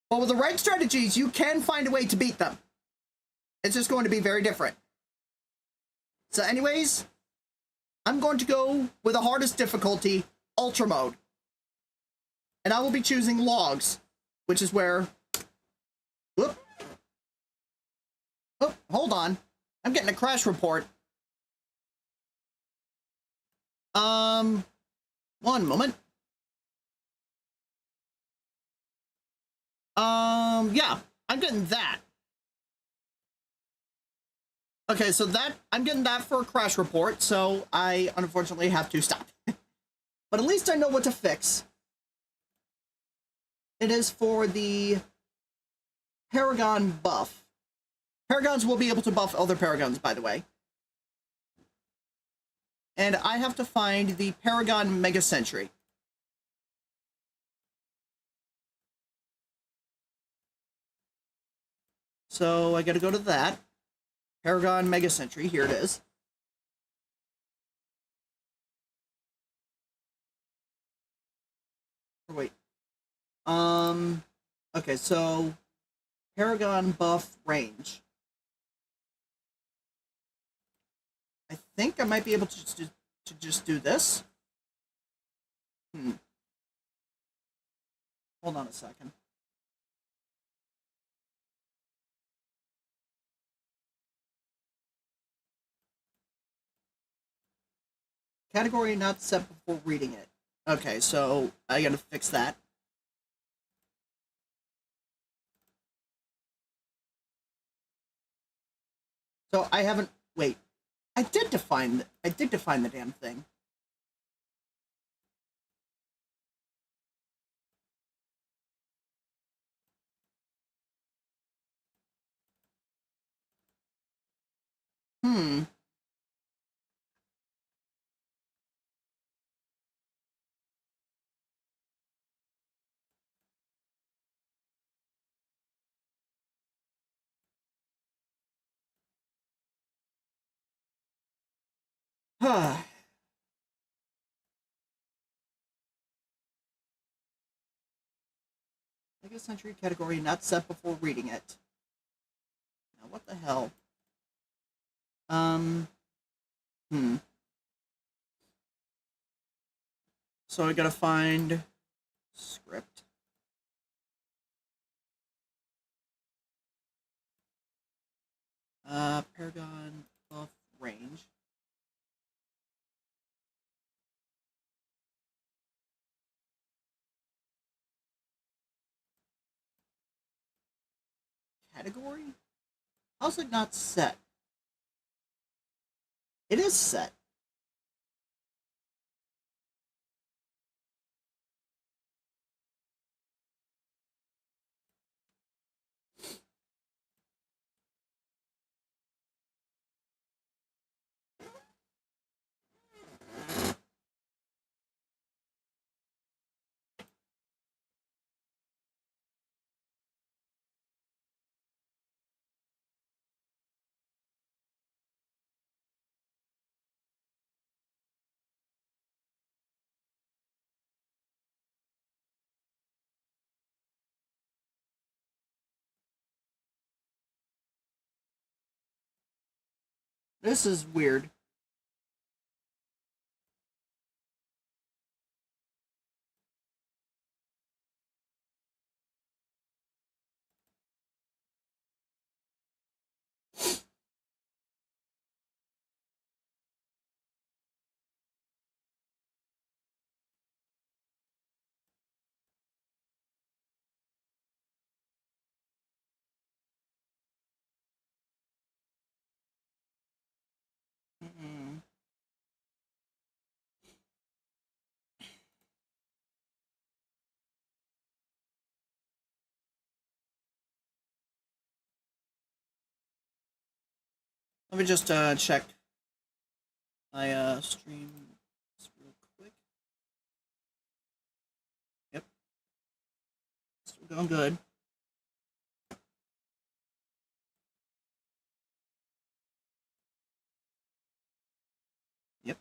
But with the right strategies, you can find a way to beat them. It's just going to be very different. So anyways, I'm going to go with the hardest difficulty, Ultra Mode. And I will be choosing Logs, which is where... Whoop. Oh, hold on. I'm getting a crash report. One moment. Yeah, I'm getting that. Okay, so I'm getting that for a crash report, so I unfortunately have to stop. But at least I know what to fix. It is for the Paragon buff. Paragons will be able to buff other Paragons, by the way. And I have to find the Paragon Mega Sentry. So I gotta go to that. Paragon Mega Sentry, here it is. Oh, wait. Okay, so Paragon buff range. I think I might be able to just do this. Hold on a second. Category not set before reading it. Okay, so I gotta fix that. So I haven't. Wait, I did define the damn thing. Hmm. Huh. Mega Century category not set before reading it. Now what the hell? Um. So I gotta find script. Paragon buff range. Category? How's it not set? It is set. This is weird. Mm-mm. Let me just check my stream real quick. Yep, still going good. Yep.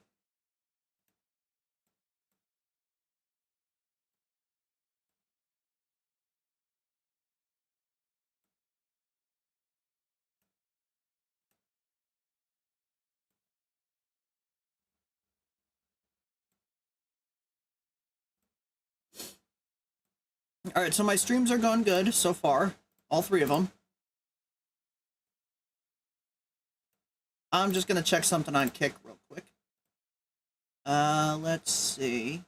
All right, so my streams are going good so far, all three of them. I'm just gonna check something on Kick real quick. Let's see.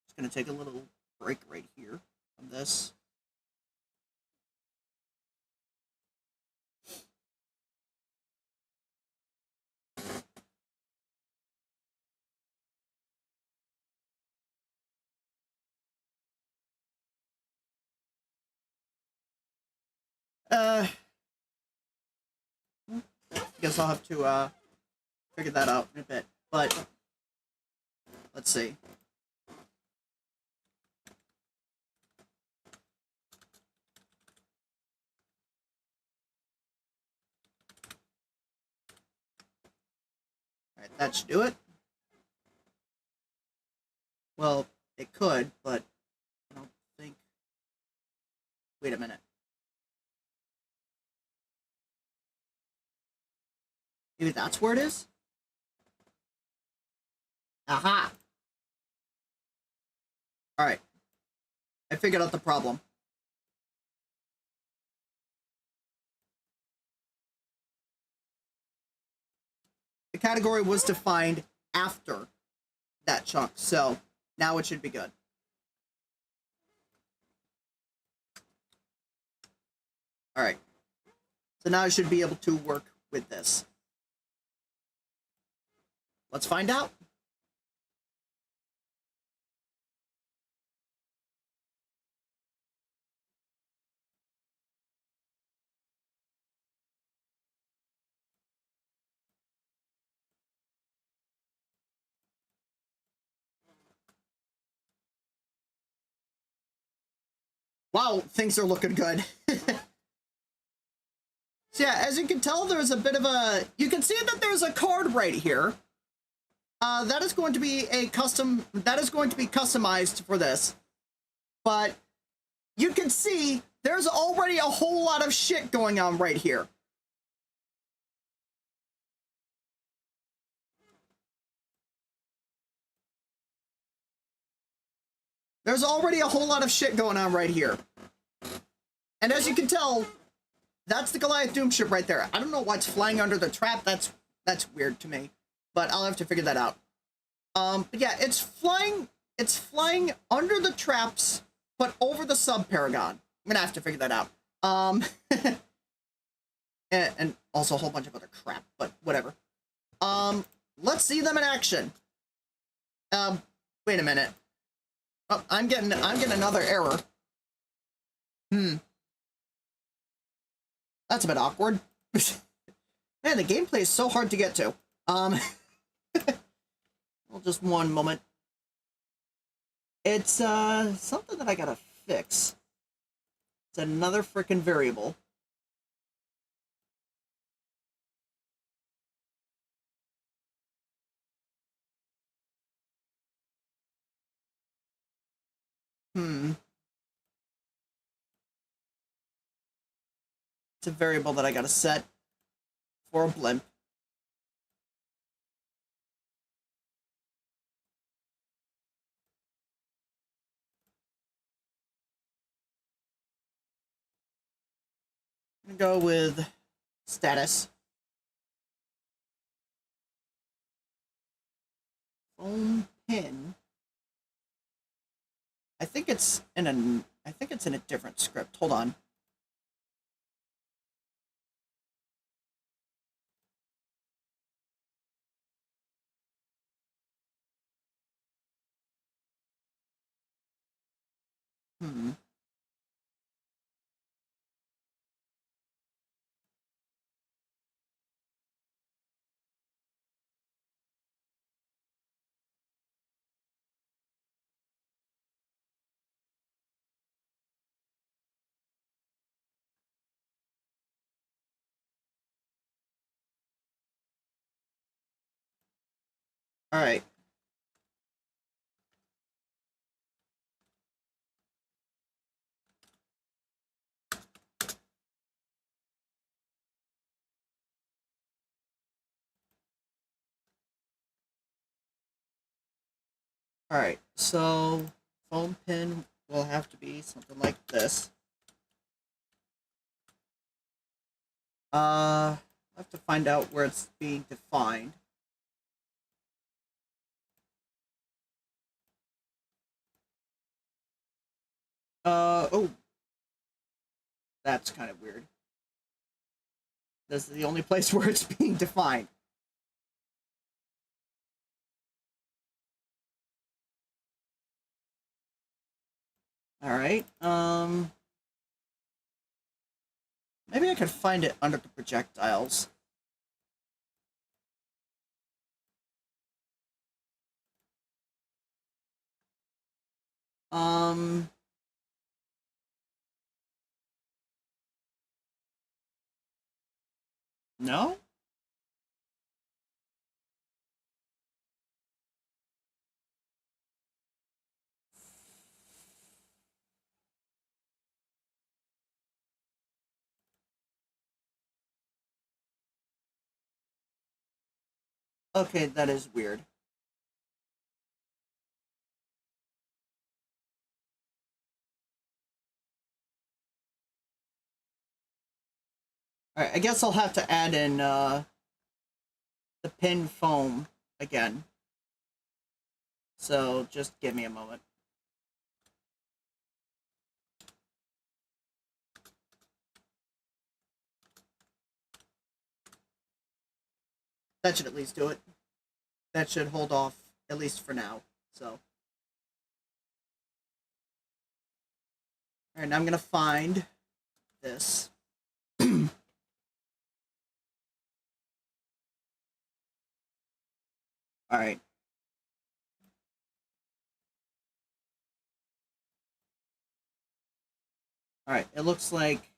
Just gonna take a little break right here from this. I guess I'll have to figure that out in a bit. But let's see. All right, that should do it. Well, It could, but I don't think... Wait a minute. Maybe that's where it is? Aha! Alright. I figured out the problem. The category was defined after that chunk, so now it should be good. Alright. So now I should be able to work with this. Let's find out. Wow, things are looking good. So yeah, as you can tell, there's a bit of a... You can see that there's a card right here. That is going to be a custom... That is going to be customized for this. But you can see there's already a whole lot of shit going on right here. There's already a whole lot of shit going on right here. And as you can tell, that's the Goliath Doom ship right there. I don't know why it's flying under the trap. That's weird to me. But I'll have to figure that out. But yeah, it's flying under the traps, but over the sub-Paragon. I'm gonna have to figure that out. And also a whole bunch of other crap, but whatever. Let's see them in action. Wait a minute. Oh, I'm getting another error. That's a bit awkward. Man, the gameplay is so hard to get to. Well, just one moment. It's something that I gotta fix. It's another frickin' variable. It's a variable that I gotta set for a blimp. I'm gonna go with status. Foam pin. I think it's in a different script. Hold on. All right. All right. So foam pin will have to be something like this. I have to find out where it's being defined. Oh. That's kind of weird. This is the only place where it's being defined. All right. Maybe I could find it under the projectiles. No? Okay, that is weird. Alright, I guess I'll have to add in, the pin foam again. So, just give me a moment. That should at least do it. That should hold off, at least for now. So. Alright, now I'm gonna find this. Alright. Alright, it looks like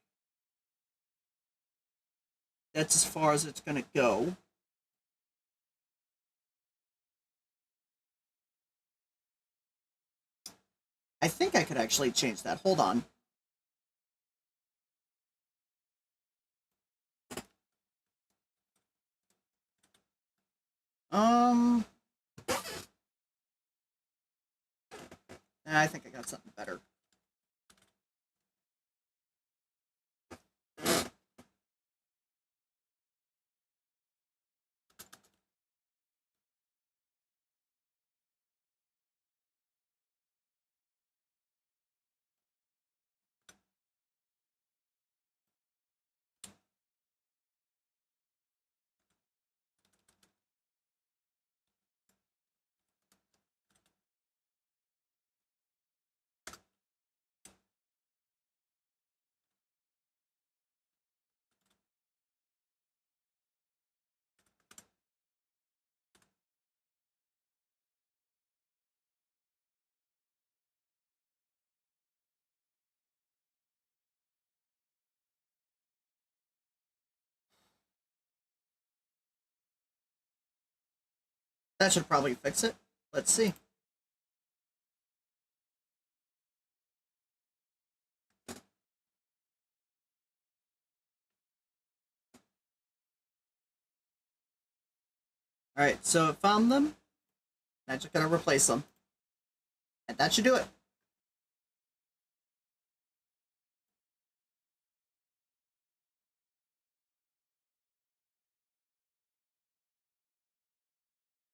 that's as far as it's gonna go. I think I could actually change that. Hold on. I think I got something better. That should probably fix it. Let's see. Alright, so it found them. I'm just gonna replace them. And that should do it.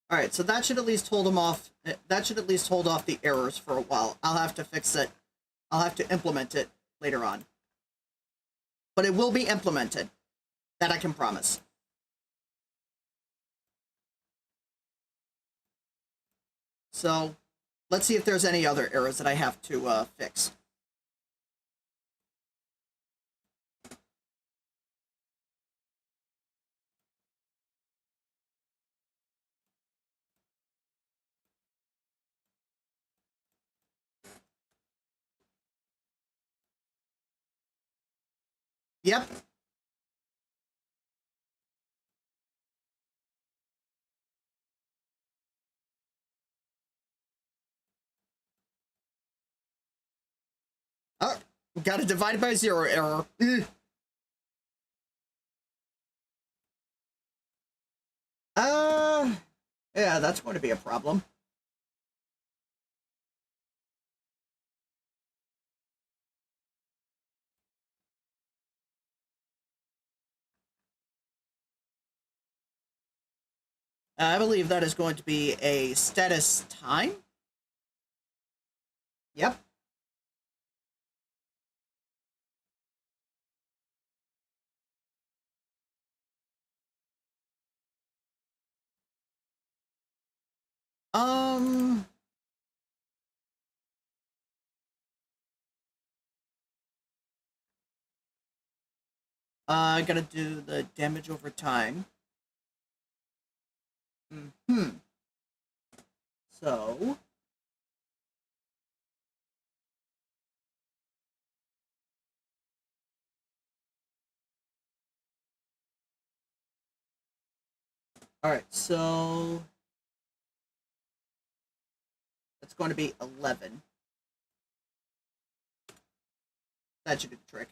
Alright, so that should at least hold them off. That should at least hold off the errors for a while. I'll have to fix it. I'll have to implement it later on. But it will be implemented. That I can promise. So, let's see if there's any other errors that I have to fix. Yep. Oh, got a divided by zero error. Yeah, that's going to be a problem. I believe that is going to be a status time. Yep. I gotta do the damage over time. So, alright, so it's going to be 11. That should do the trick.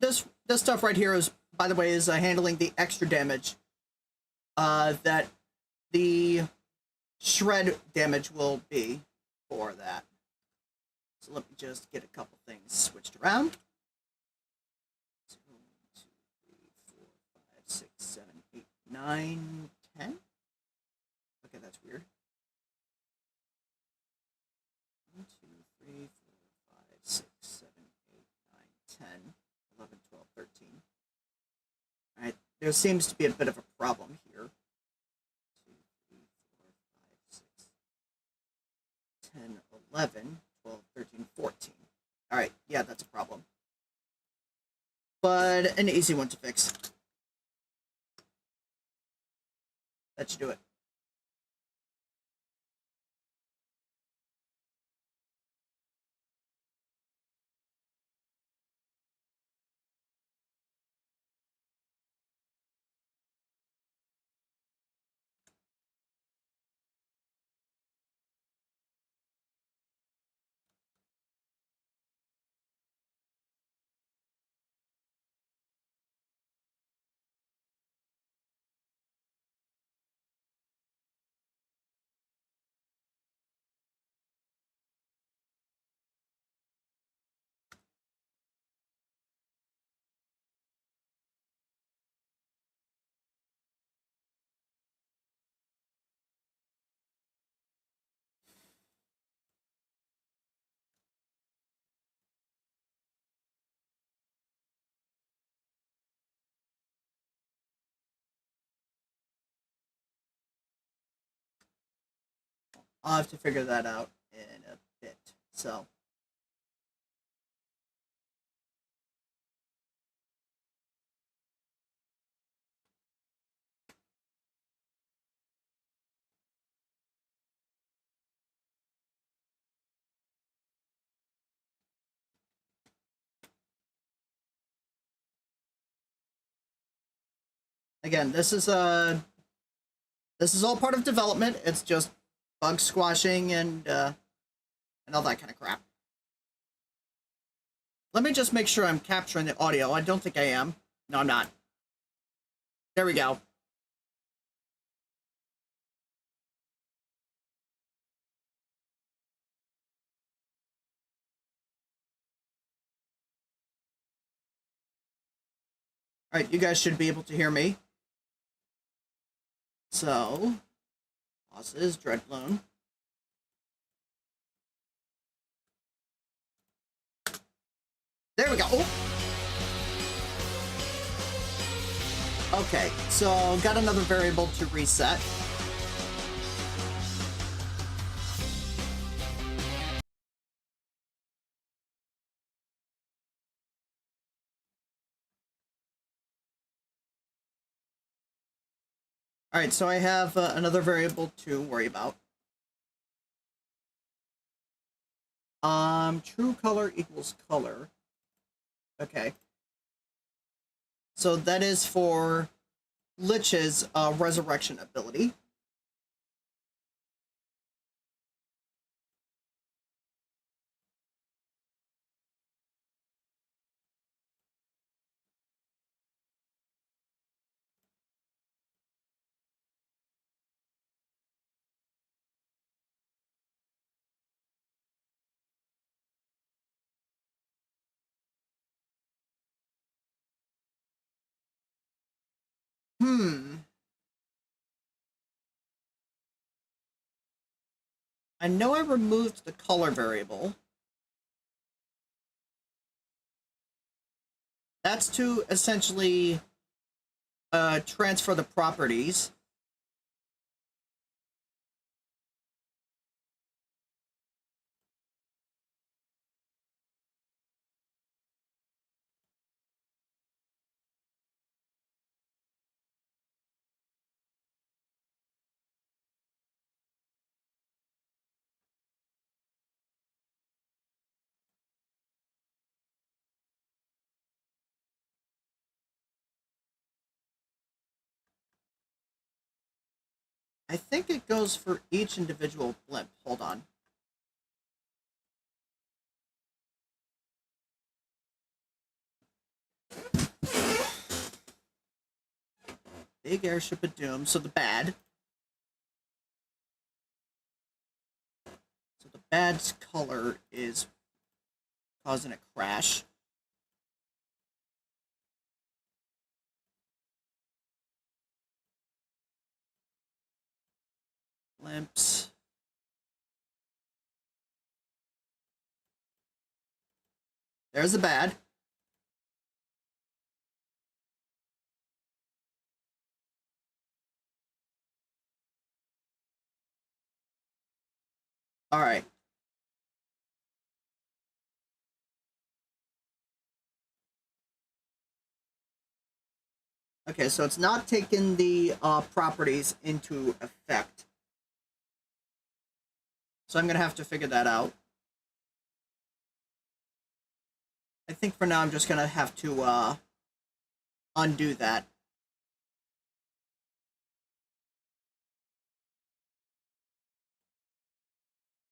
This stuff right here is, by the way, is handling the extra damage that the shred damage will be for that. So let me just get a couple things switched around. 2, 3, 4, 5, 6, 7, 8, 9, 10. Okay, that's weird. 1, 2, 3, 4, 5, 6, 7, 8, 9, 10, 11, 12, 13. All right, there seems to be a bit of a problem here. 2, 3, 4, 5, 6, 10, 11, 12, 13, 14. All right, yeah, that's a problem. But an easy one to fix. That should do it. I'll have to figure that out in a bit. So. Again, this is all part of development. It's just bug squashing and all that kind of crap. Let me just make sure I'm capturing the audio. I don't think I am. No, I'm not. There we go. All right, you guys should be able to hear me. So, bosses, Dreadbloon. There we go. Oh. Okay, so got another variable to reset. All right, so I have another variable to worry about. True color equals color. Okay. So that is for Lich's resurrection ability. I know I removed the color variable. That's to essentially transfer the properties. I think it goes for each individual blimp. Hold on. Big airship of doom. So the bad. So the bad's color is causing a crash. Limps. There's the bad. All right. Okay, so it's not taking the properties into effect. So I'm going to have to figure that out. I think for now I'm just going to have to undo that.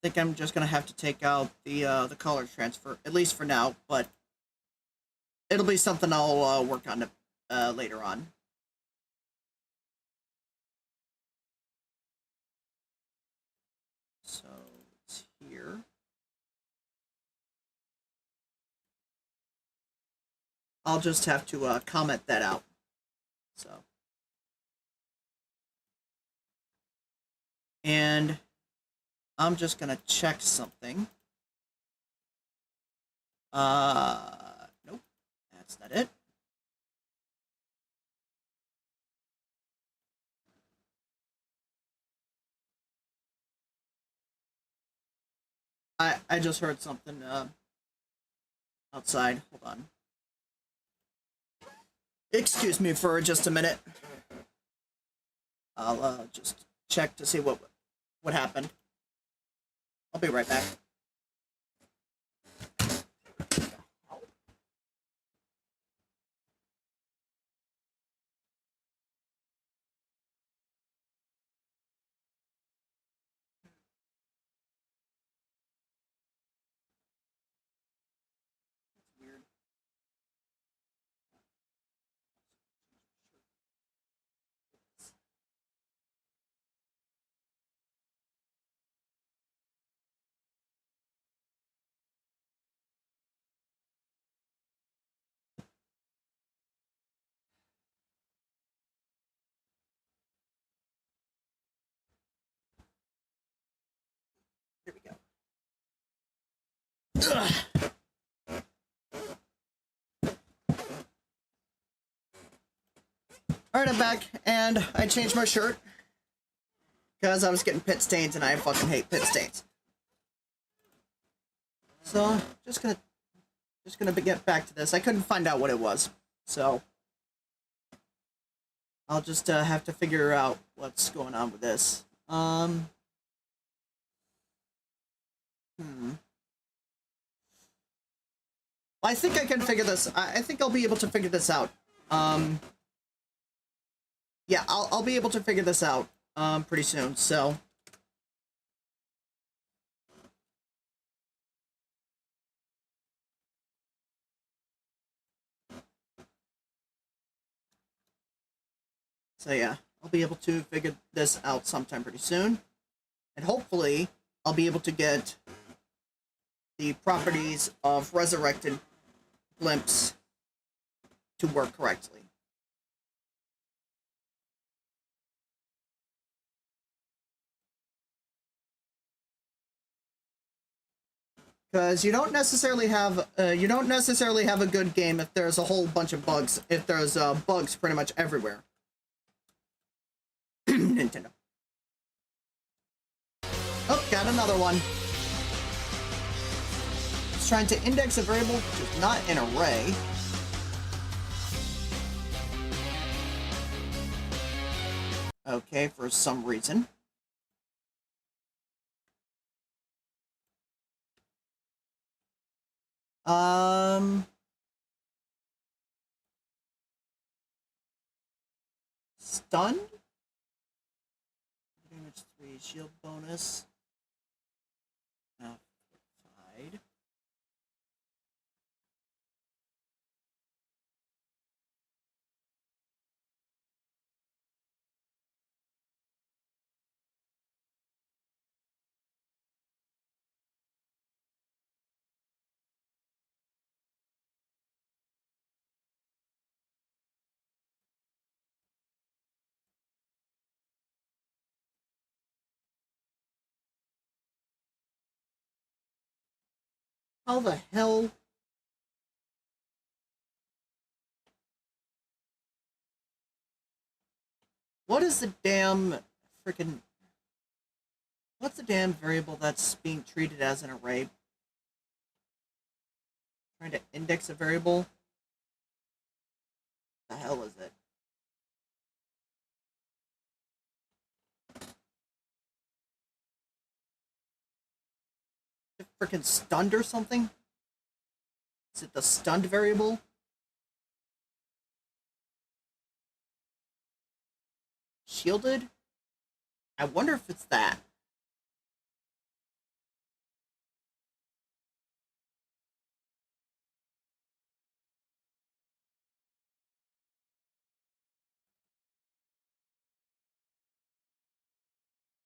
I think I'm just going to have to take out the color transfer, at least for now, but it'll be something I'll work on later on. So it's here. I'll just have to comment that out. So. And I'm just gonna check something. Nope, that's not it. I just heard something outside. Hold on. Excuse me for just a minute. I'll just check to see what happened. I'll be right back. Weird. Here we go. Ugh. Alright, I'm back, and I changed my shirt because I was getting pit stains, and I fucking hate pit stains. So, just gonna get back to this. I couldn't find out what it was, so I'll just have to figure out what's going on with this. I think I can figure this. I think I'll be able to figure this out. Yeah, I'll be able to figure this out pretty soon. So. So yeah, I'll be able to figure this out sometime pretty soon. And hopefully, I'll be able to get the properties of resurrected blimps to work correctly. Because you don't necessarily have a good game if there's a whole bunch of bugs. If there's bugs pretty much everywhere. Nintendo. Oh, got another one. It's trying to index a variable which is not an array. Okay, for some reason. Stunned? Damage 3, shield bonus. Fortified. How the hell? What is the damn freaking... What's the damn variable that's being treated as an array? Trying to index a variable? What the hell is it? Is it freaking stunned or something? Is it the stunned variable? Shielded? I wonder if it's that.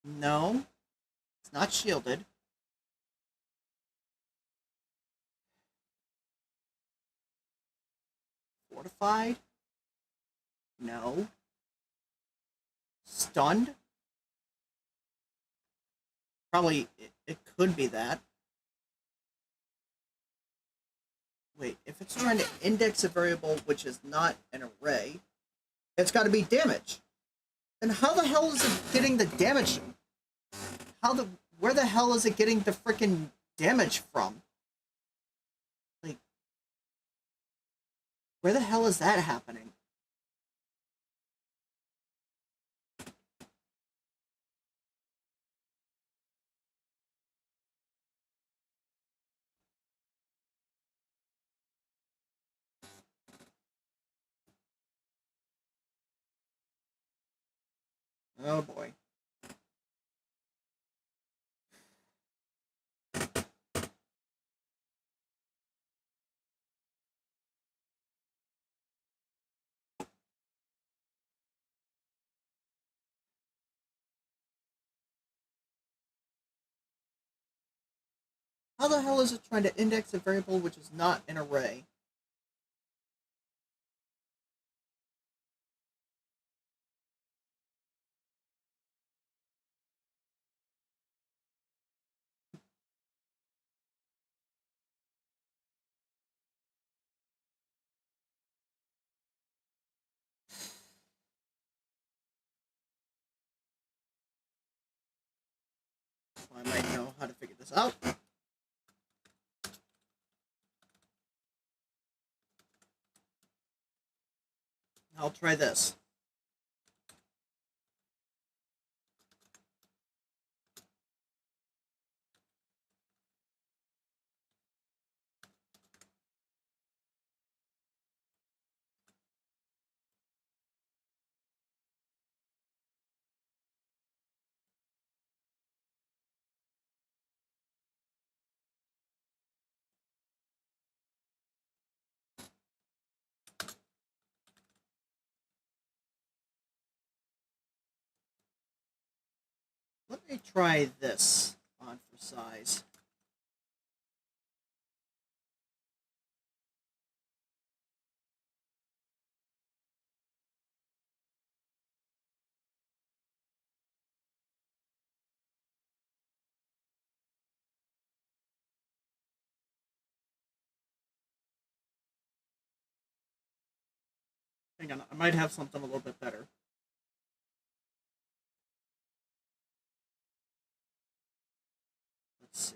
No, it's not shielded. Fortified? No. Stunned? Probably, it could be that. Wait, if it's trying to index a variable which is not an array, it's got to be damage. Then how the hell is it getting the damage? Where the hell is it getting the freaking damage from? Like, where the hell is that happening? Oh boy. How the hell is it trying to index a variable which is not an array? I might know how to figure this out. I'll try this. Let me try this on for size. Hang on, I might have something a little bit better. Let's see.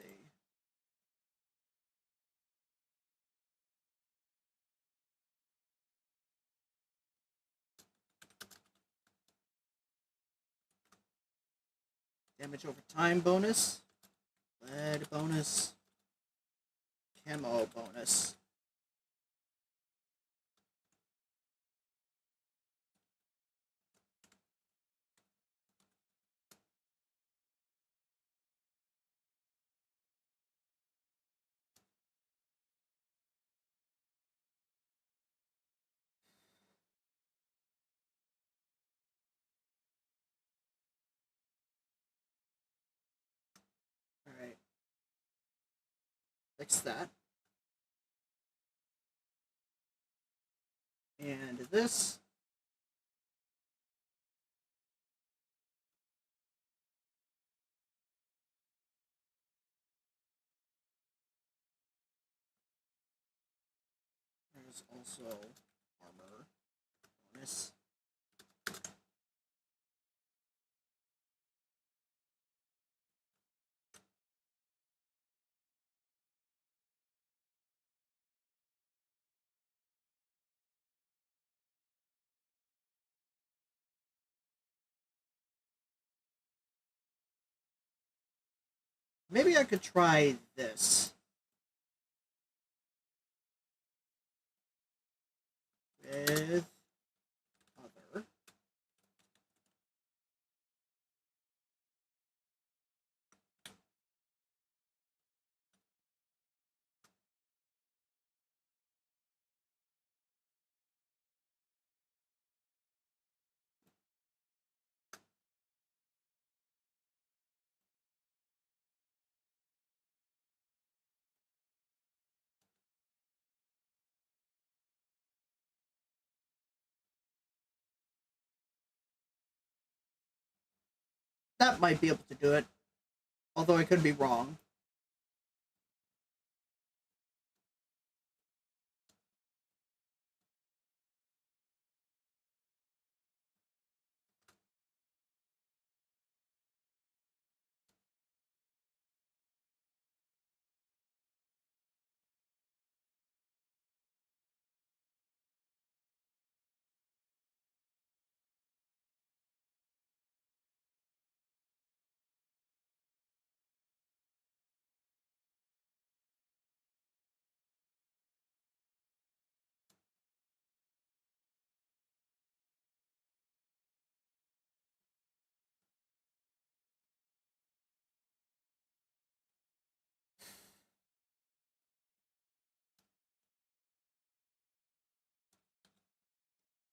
Damage over time bonus. Lead bonus. Camo bonus. Alright. Fix that. And this. There's also armor bonus. Maybe I could try this. With other. That might be able to do it, although I could be wrong.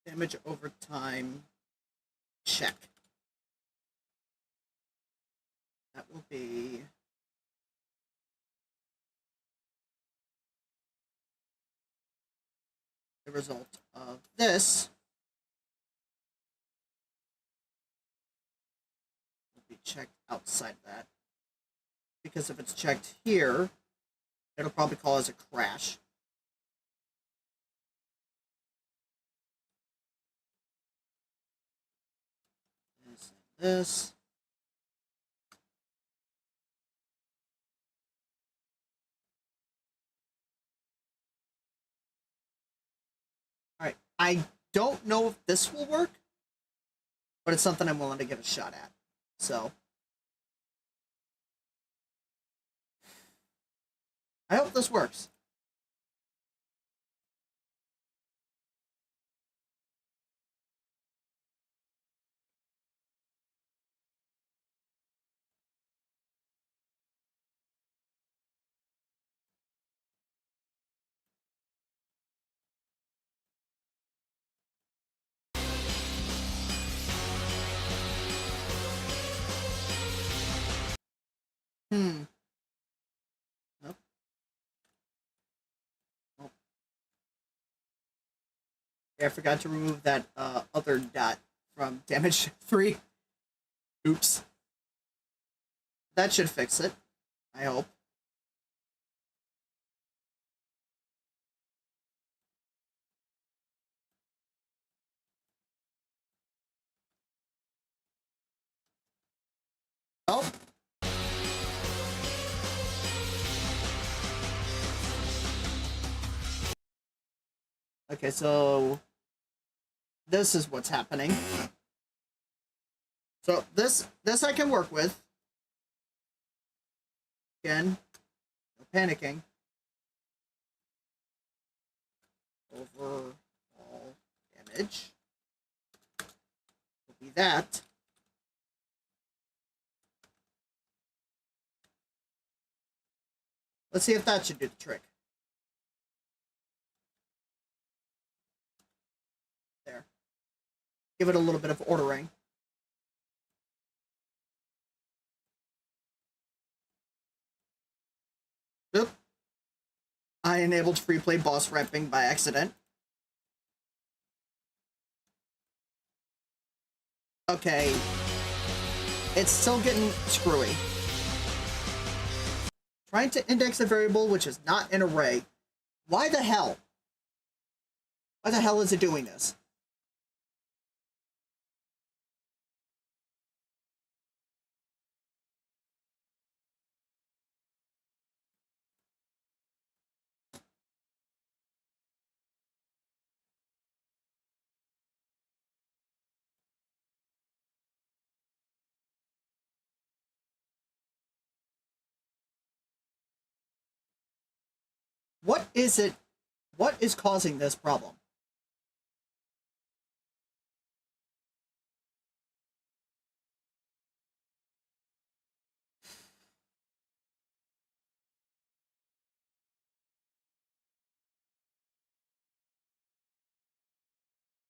Damage over time. Check. That will be the result of this. Will be checked outside that. Because if it's checked here, it'll probably cause a crash. This. Alright, I don't know if this will work, but it's something I'm willing to give a shot at. So, I hope this works. Nope. Nope. Yeah, I forgot to remove that other dot from damage 3. Oops. That should fix it. I hope. Oh. Okay, so this is what's happening. So this I can work with. Again, no panicking. Overall damage will be that. Let's see if that should do the trick. There. Give it a little bit of ordering. Oop. I enabled free play boss ramping by accident. Okay. It's still getting screwy. Trying to index a variable which is not an array. Why the hell? Why the hell is it doing this? What is it? What is causing this problem?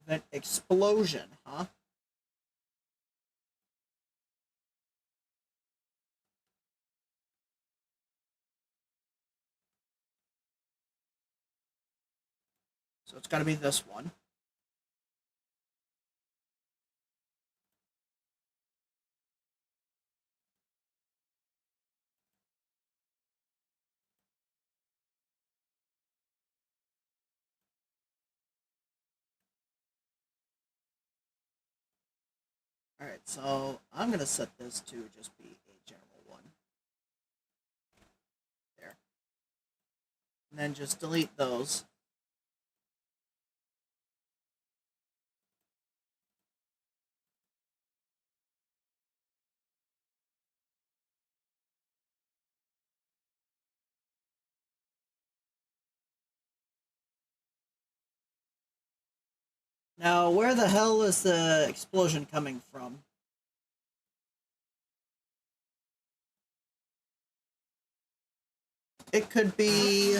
An explosion, huh? So it's got to be this one. Alright, so I'm going to set this to just be a general one. There. And then just delete those. Now, where the hell is the explosion coming from? It could be...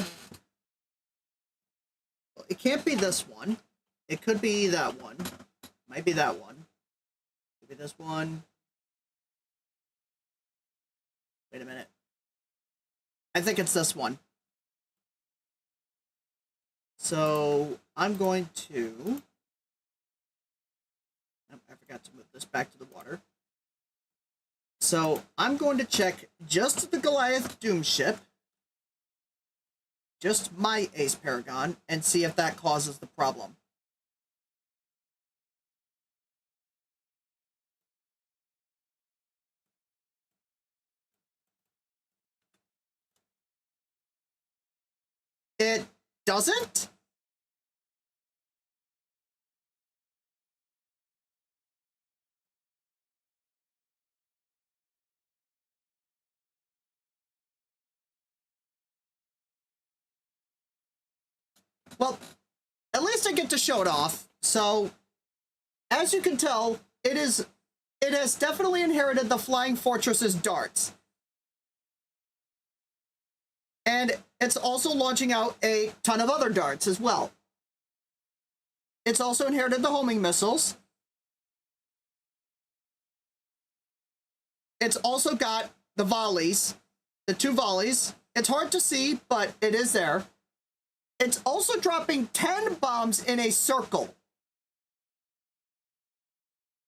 It can't be this one. It could be that one. Might be that one. Could be this one. Wait a minute. I think it's this one. So, I'm going to... I forgot to move this back to the water. So, I'm going to check just the Goliath Doom ship. Just my Ace Paragon, and see if that causes the problem. It doesn't? Well, at least I get to show it off. So, as you can tell, it has definitely inherited the Flying Fortress's darts. And it's also launching out a ton of other darts as well. It's also inherited the homing missiles. It's also got the volleys, the 2 volleys. It's hard to see, but it is there. It's also dropping 10 bombs in a circle.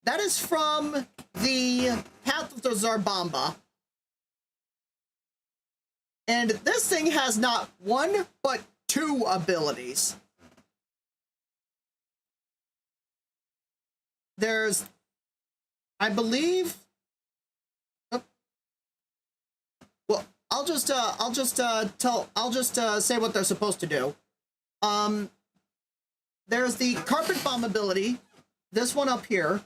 That is from the Path of the Zarbamba. And this thing has not 1, but 2 abilities. There's, I believe... Well, I'll just say what they're supposed to do. There's the carpet bomb ability, this one up here.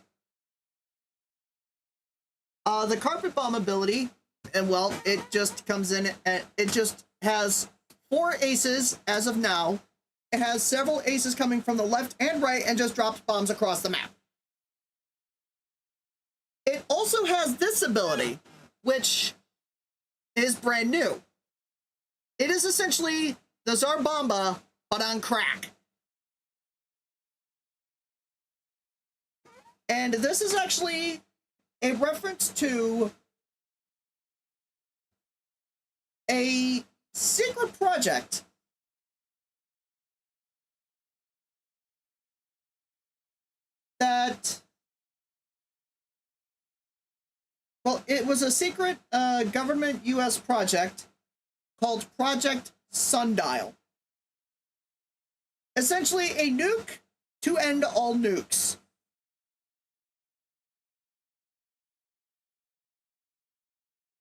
The carpet bomb ability, and well, it just comes in and it just has 4 aces as of now. It has several aces coming from the left and right and just drops bombs across the map. It also has this ability, which is brand new. It is essentially the Zarbamba, but on crack. And this is actually a reference to a secret project that, well, it was a secret government U.S. project called Project Sundial. Essentially a nuke to end all nukes.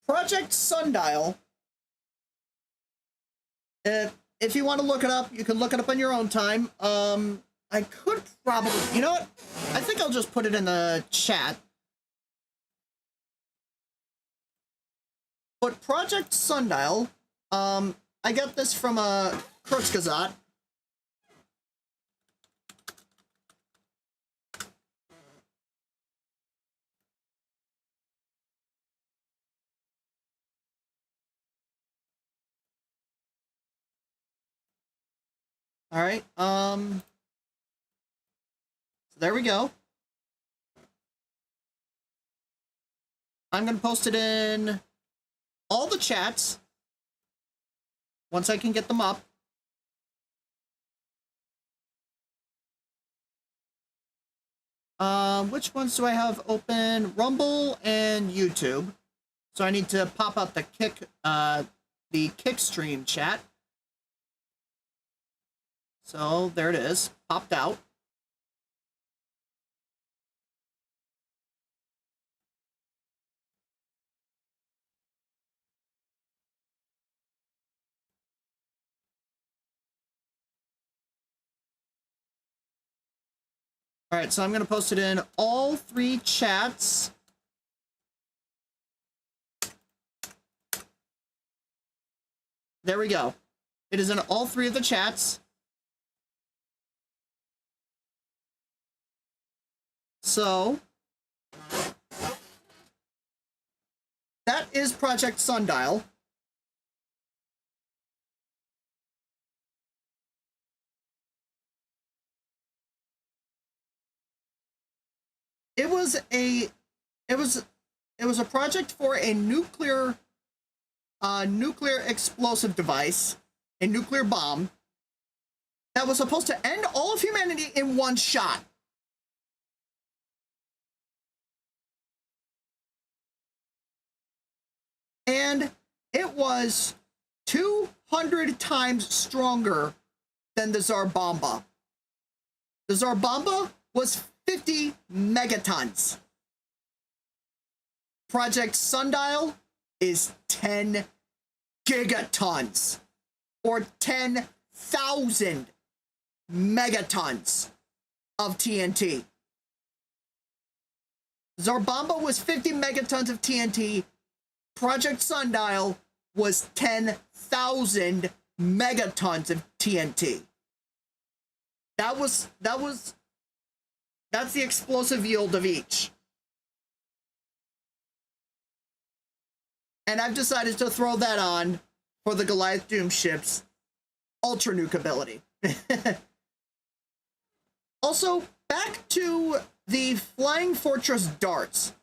Project Sundial. If you want to look it up, you can look it up on your own time. I could probably, you know what? I think I'll just put it in the chat. But Project Sundial, I got this from Kurzgesagt. All right. So there we go. I'm gonna post it in all the chats once I can get them up. Which ones do I have open? Rumble and YouTube. So I need to pop out the Kick stream chat. So there it is, popped out. All right, so I'm going to post it in all 3 chats. There we go. It is in all 3 of the chats. So that is Project Sundial. It was a project for a nuclear explosive device, a nuclear bomb that was supposed to end all of humanity in one shot. And it was 200 times stronger than the Tsar Bomba. The Tsar Bomba was 50 megatons. Project Sundial is 10 gigatons, or 10,000 megatons of TNT. Tsar Bomba was 50 megatons of TNT. Project Sundial was 10,000 megatons of TNT. That's the explosive yield of each. And I've decided to throw that on for the Goliath Doom ship's Ultra Nuke ability. Also, back to the Flying Fortress darts.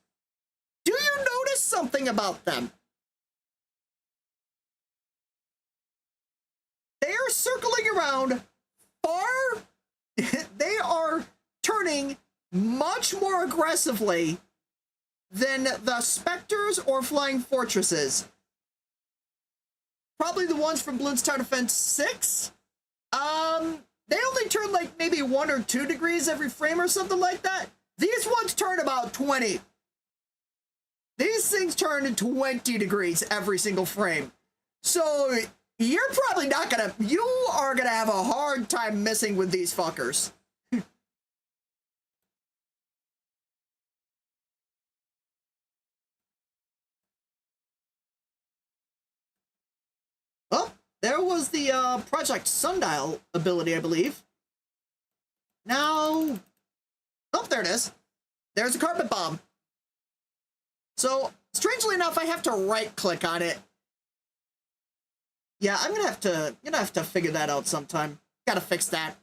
Do you notice something about them? They are circling around far. They are turning much more aggressively than the Spectres or Flying Fortresses. Probably the ones from Bloons Tower Defense 6. They only turn like maybe 1 or 2 degrees every frame or something like that. These ones turn about 20. These things turn 20 degrees every single frame. So you're probably not gonna, you are gonna have a hard time messing with these fuckers. Oh, there was the Project Sundial ability, I believe. Now, oh, there it is. There's a carpet bomb. So, strangely enough, I have to right-click on it. Yeah, I'm gonna have to figure that out sometime. Gotta fix that.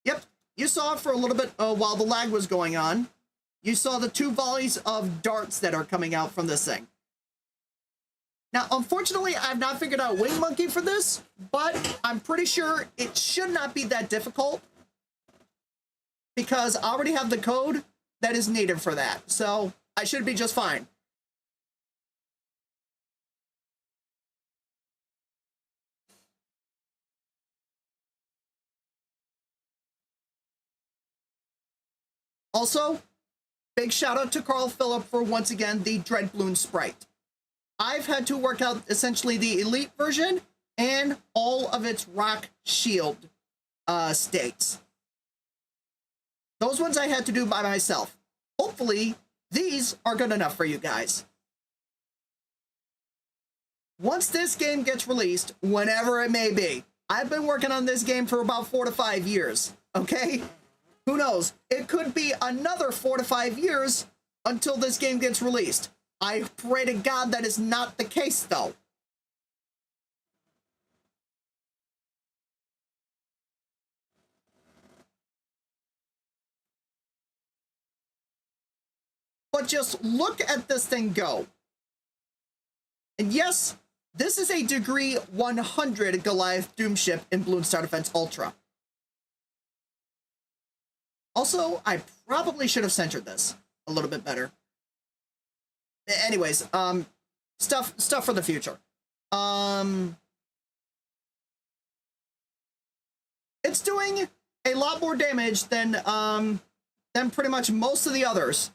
Yep, you saw it for a little bit while the lag was going on. You saw the 2 volleys of darts that are coming out from this thing. Now, unfortunately, I've not figured out Wing Monkey for this, but I'm pretty sure it should not be that difficult, because I already have the code that is needed for that, so I should be just fine. Also, big shout out to Carl Phillip for once again the Dread Bloon sprite. I've had to work out essentially the elite version and all of its rock shield states. Those ones I had to do by myself. Hopefully, these are good enough for you guys. Once this game gets released, whenever it may be, I've been working on this game for about 4 to 5 years, okay? Who knows? It could be another 4 to 5 years until this game gets released. I pray to God that is not the case, though. But just look at this thing go. And yes, this is a degree 100 Goliath Doom ship in Bloons Tower Defense Ultra. Also, I probably should have centered this a little bit better. Anyways, stuff for the future. It's doing a lot more damage than pretty much most of the others.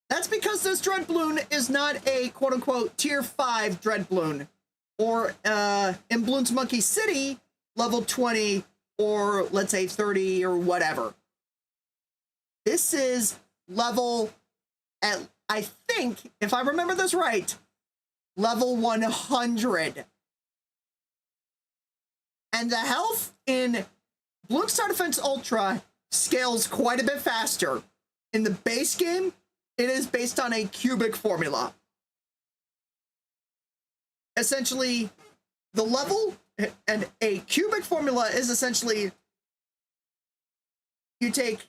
That's because this Dread Bloon is not a quote-unquote tier 5 Dread Bloon, or in Bloons Monkey City, level 20, or let's say 30 or whatever. This is level, at, I think, if I remember this right, level 100. And the health in Bloons Tower Defense Ultra scales quite a bit faster. In the base game, it is based on a cubic formula. Essentially, the level, and a cubic formula is essentially, you take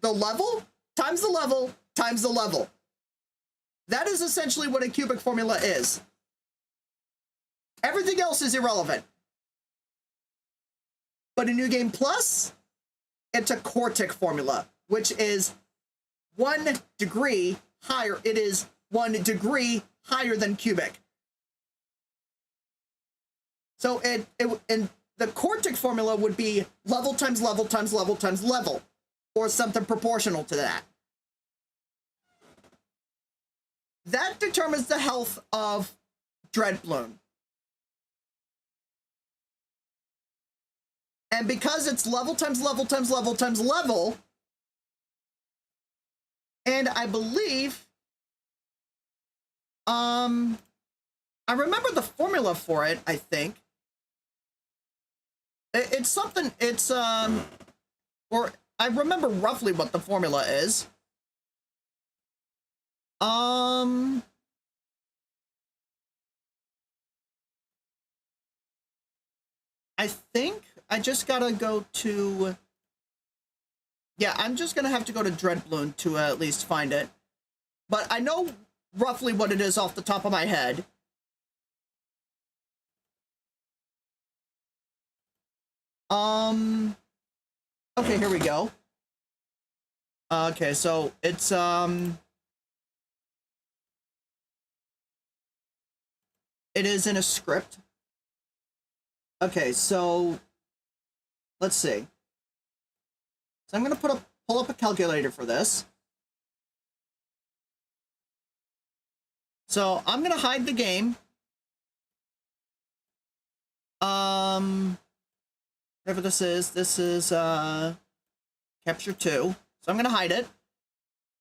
the level times the level times the level. That is essentially what a cubic formula is. Everything else is irrelevant. But in New Game Plus, it's a quartic formula, which is 1 degree higher. It is 1 degree higher than cubic. So and the quartic formula would be level times level times level times level, or something proportional to that. That determines the health of Dread Bloon. And because it's level times level times level times level, and I believe, I remember the formula for it, I think. It's something, it's, or I remember roughly what the formula is. I think I just gotta go to, yeah, I'm just gonna have to go to Dread Bloon to at least find it. But I know roughly what it is off the top of my head. Okay, here we go. Okay, so it's, it is in a script. Okay, so let's see. So I'm gonna pull up a calculator for this. So I'm gonna hide the game. Whatever this is capture 2. So I'm gonna hide it.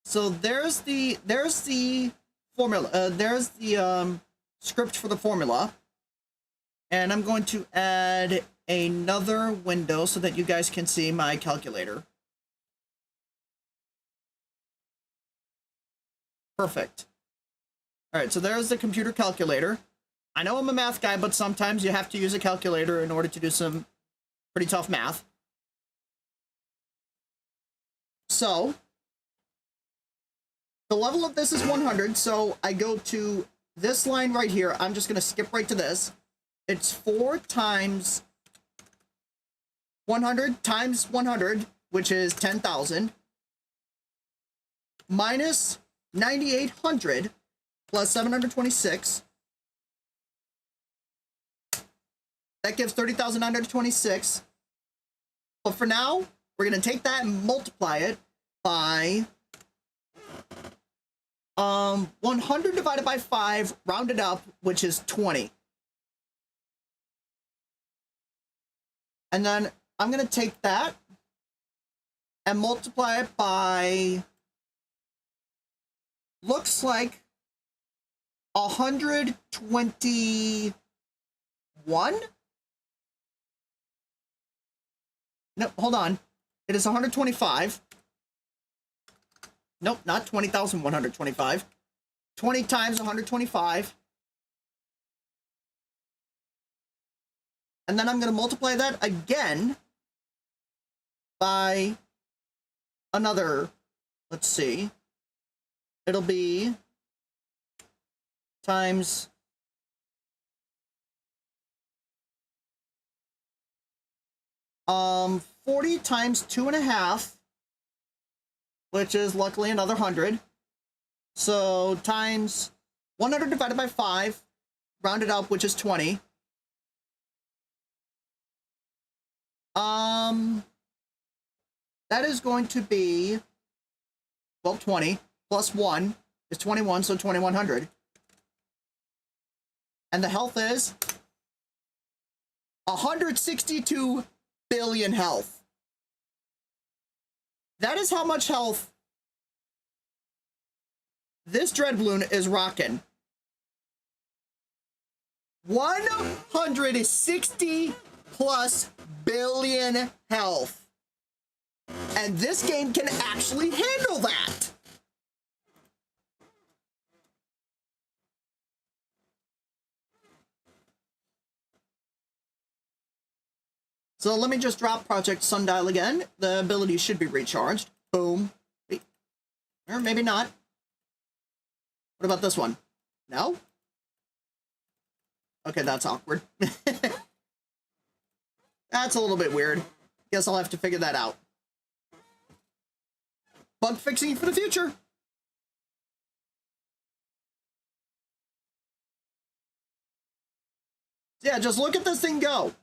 So there's the formula. There's the script for the formula. And I'm going to add another window so that you guys can see my calculator. Perfect. All right, so there's the computer calculator. I know I'm a math guy, but sometimes you have to use a calculator in order to do some pretty tough math. So the level of this is 100, so I go to this line right here. I'm just going to skip right to this. It's 4 times 100 times 100, which is 10,000, minus 9,800 plus 726. That gives 30,926. But for now, we're going to take that and multiply it by 100 divided by 5 rounded up, which is 20. And then I'm going to take that and multiply it by, looks like 121? No, hold on. It is 125. Nope, not 20,125. 20 times 125. And then I'm going to multiply that again by another, let's see. It'll be times 40 times 2.5, which is luckily another 100. So times 100 divided by 5, rounded up, which is 20. That is going to be, well, 20 plus 1 is 21, so 2100. And the health is 162 billion health. That is how much health this Dread Balloon is rocking. 160 plus billion health. And this game can actually handle that. So let me just drop Project Sundial again. The ability should be recharged. Boom. Or maybe not. What about this one? No? Okay, that's awkward. That's a little bit weird. Guess I'll have to figure that out. Bug fixing for the future. Yeah, just look at this thing go.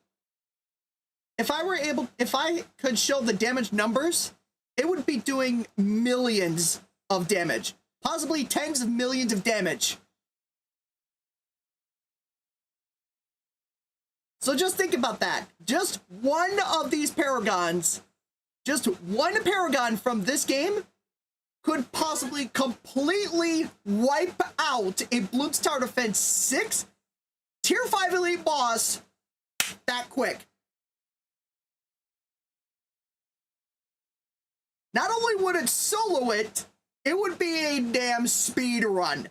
If I could show the damage numbers, it would be doing millions of damage. Possibly tens of millions of damage. So just think about that. Just one of these Paragons, just one Paragon from this game could possibly completely wipe out a Bloons Tower Defense 6 Tier 5 Elite boss that quick. Not only would it solo it, it would be a damn speed run.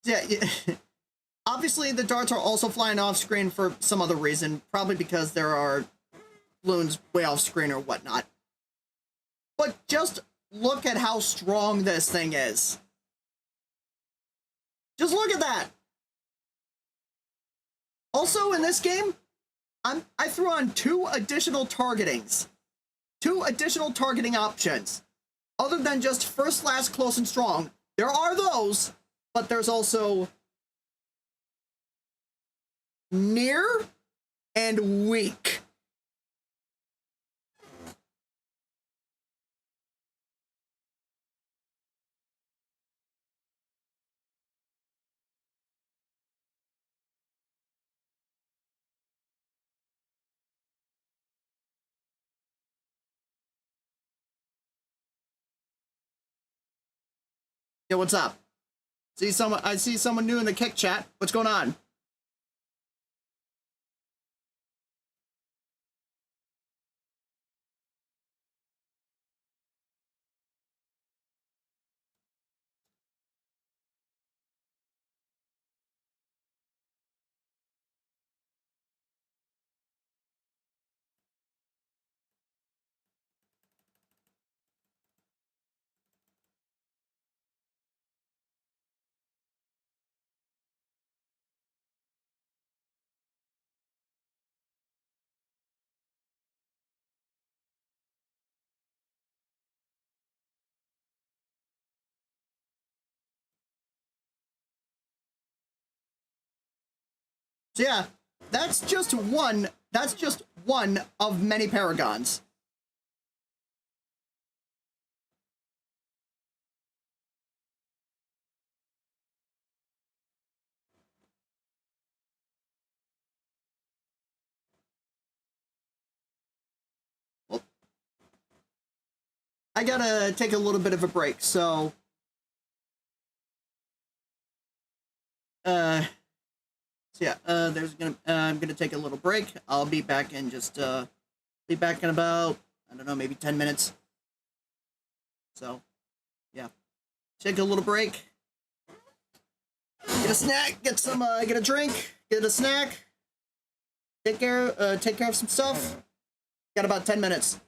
Yeah. Obviously, the darts are also flying off screen for some other reason, probably because there are balloons way off screen or whatnot. But just look at how strong this thing is. Just look at that. Also, in this game, I threw on 2 additional targetings. 2 additional targeting options. Other than just first, last, close, and strong. There are those, but there's also near and weak. Yo, what's up? I see someone new in the kick chat. What's going on? So yeah, that's just one of many paragons. Well, I gotta take a little bit of a break, so yeah, I'm gonna take a little break. I'll be back in be back in about, I don't know, maybe 10 minutes. So, yeah. Take a little break. Get a snack, get a drink, get a snack. Take care of some stuff. Got about 10 minutes.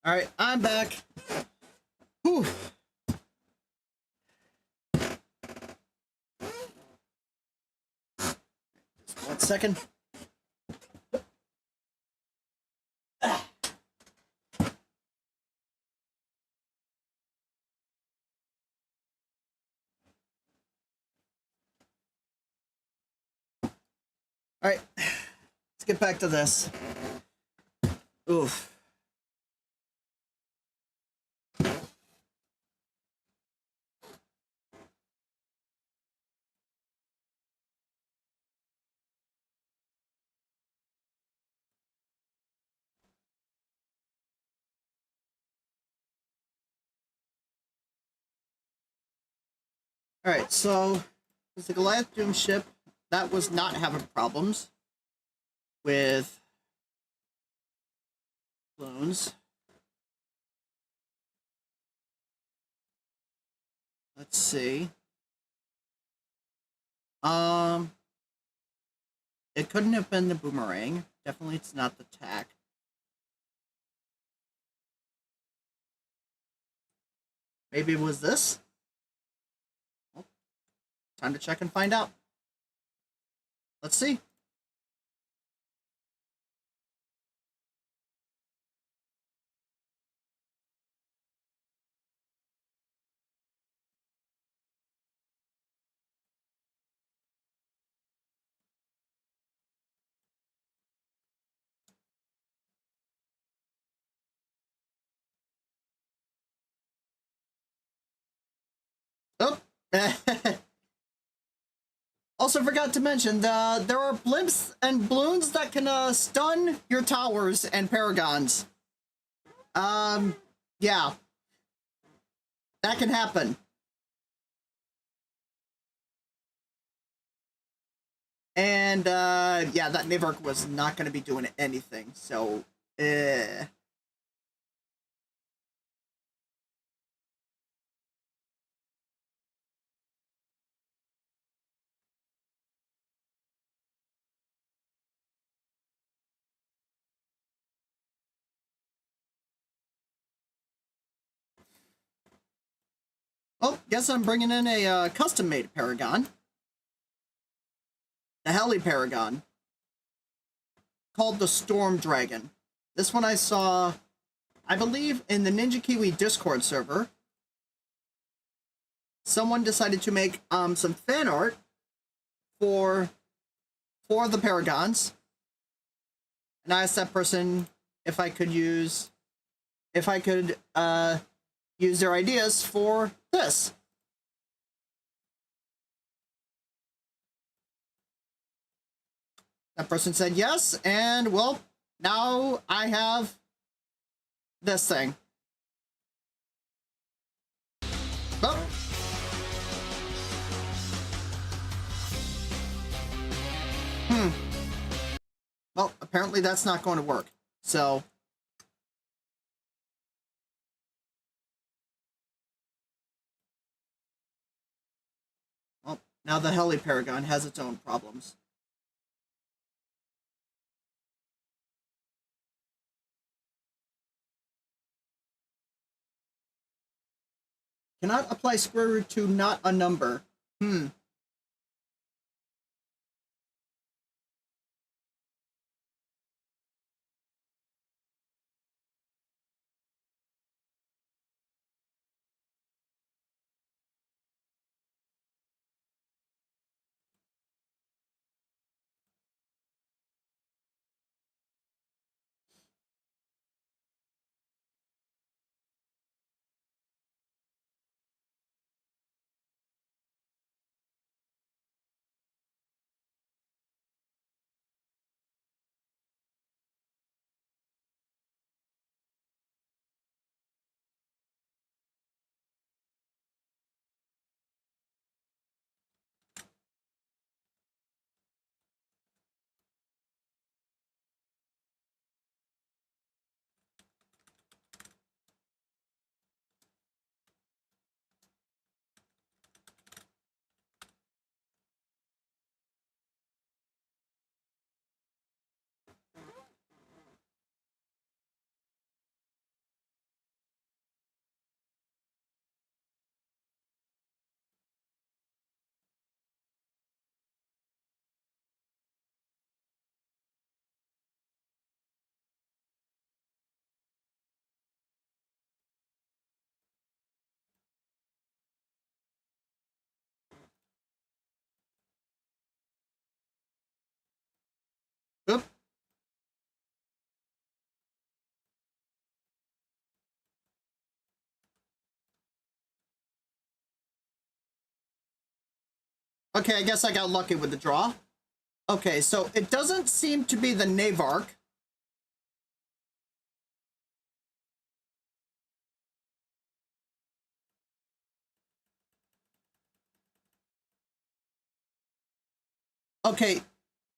All right, I'm back. Whew. Just 1 second. All right, let's get back to this. Oof. All right, so the Goliath Doom ship that was not having problems with balloons. Let's see. It couldn't have been the boomerang. Definitely, it's not the tack. Maybe it was this. Well, time to check and find out. Let's see. Oh. Also forgot to mention, there are blimps and balloons that can stun your towers and paragons. Yeah. That can happen. And, yeah, that Navark was not going to be doing anything, so, Oh, guess I'm bringing in a custom-made Paragon. The Heli Paragon. Called the Storm Dragon. This one I saw, I believe, in the Ninja Kiwi Discord server. Someone decided to make some fan art for the Paragons. And I asked that person if I could use their ideas for this. That person said yes, and well, now I have this thing. Oh. Well, apparently that's not going to work. So well, now the Heli Paragon has its own problems. Cannot apply square root to not a number. Okay, I guess I got lucky with the draw. Okay, so it doesn't seem to be the Navark. Okay,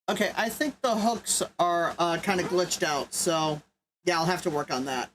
okay, I think the hooks are kind of glitched out, so yeah, I'll have to work on that.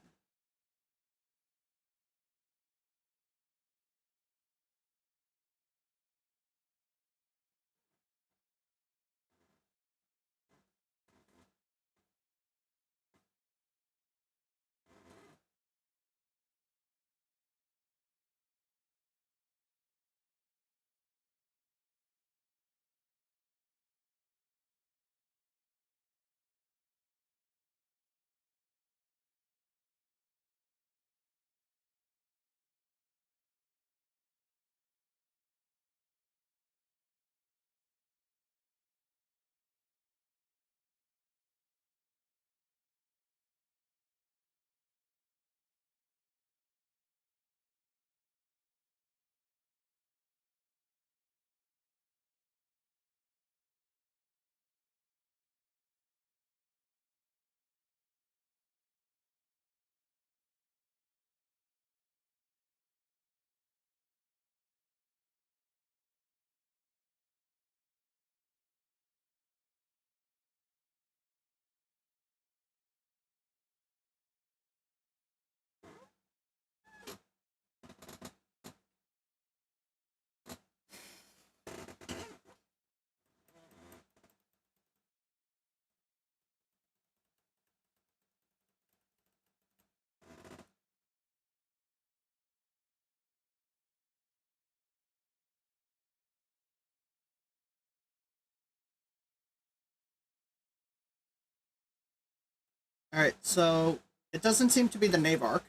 Alright, so it doesn't seem to be the Navark,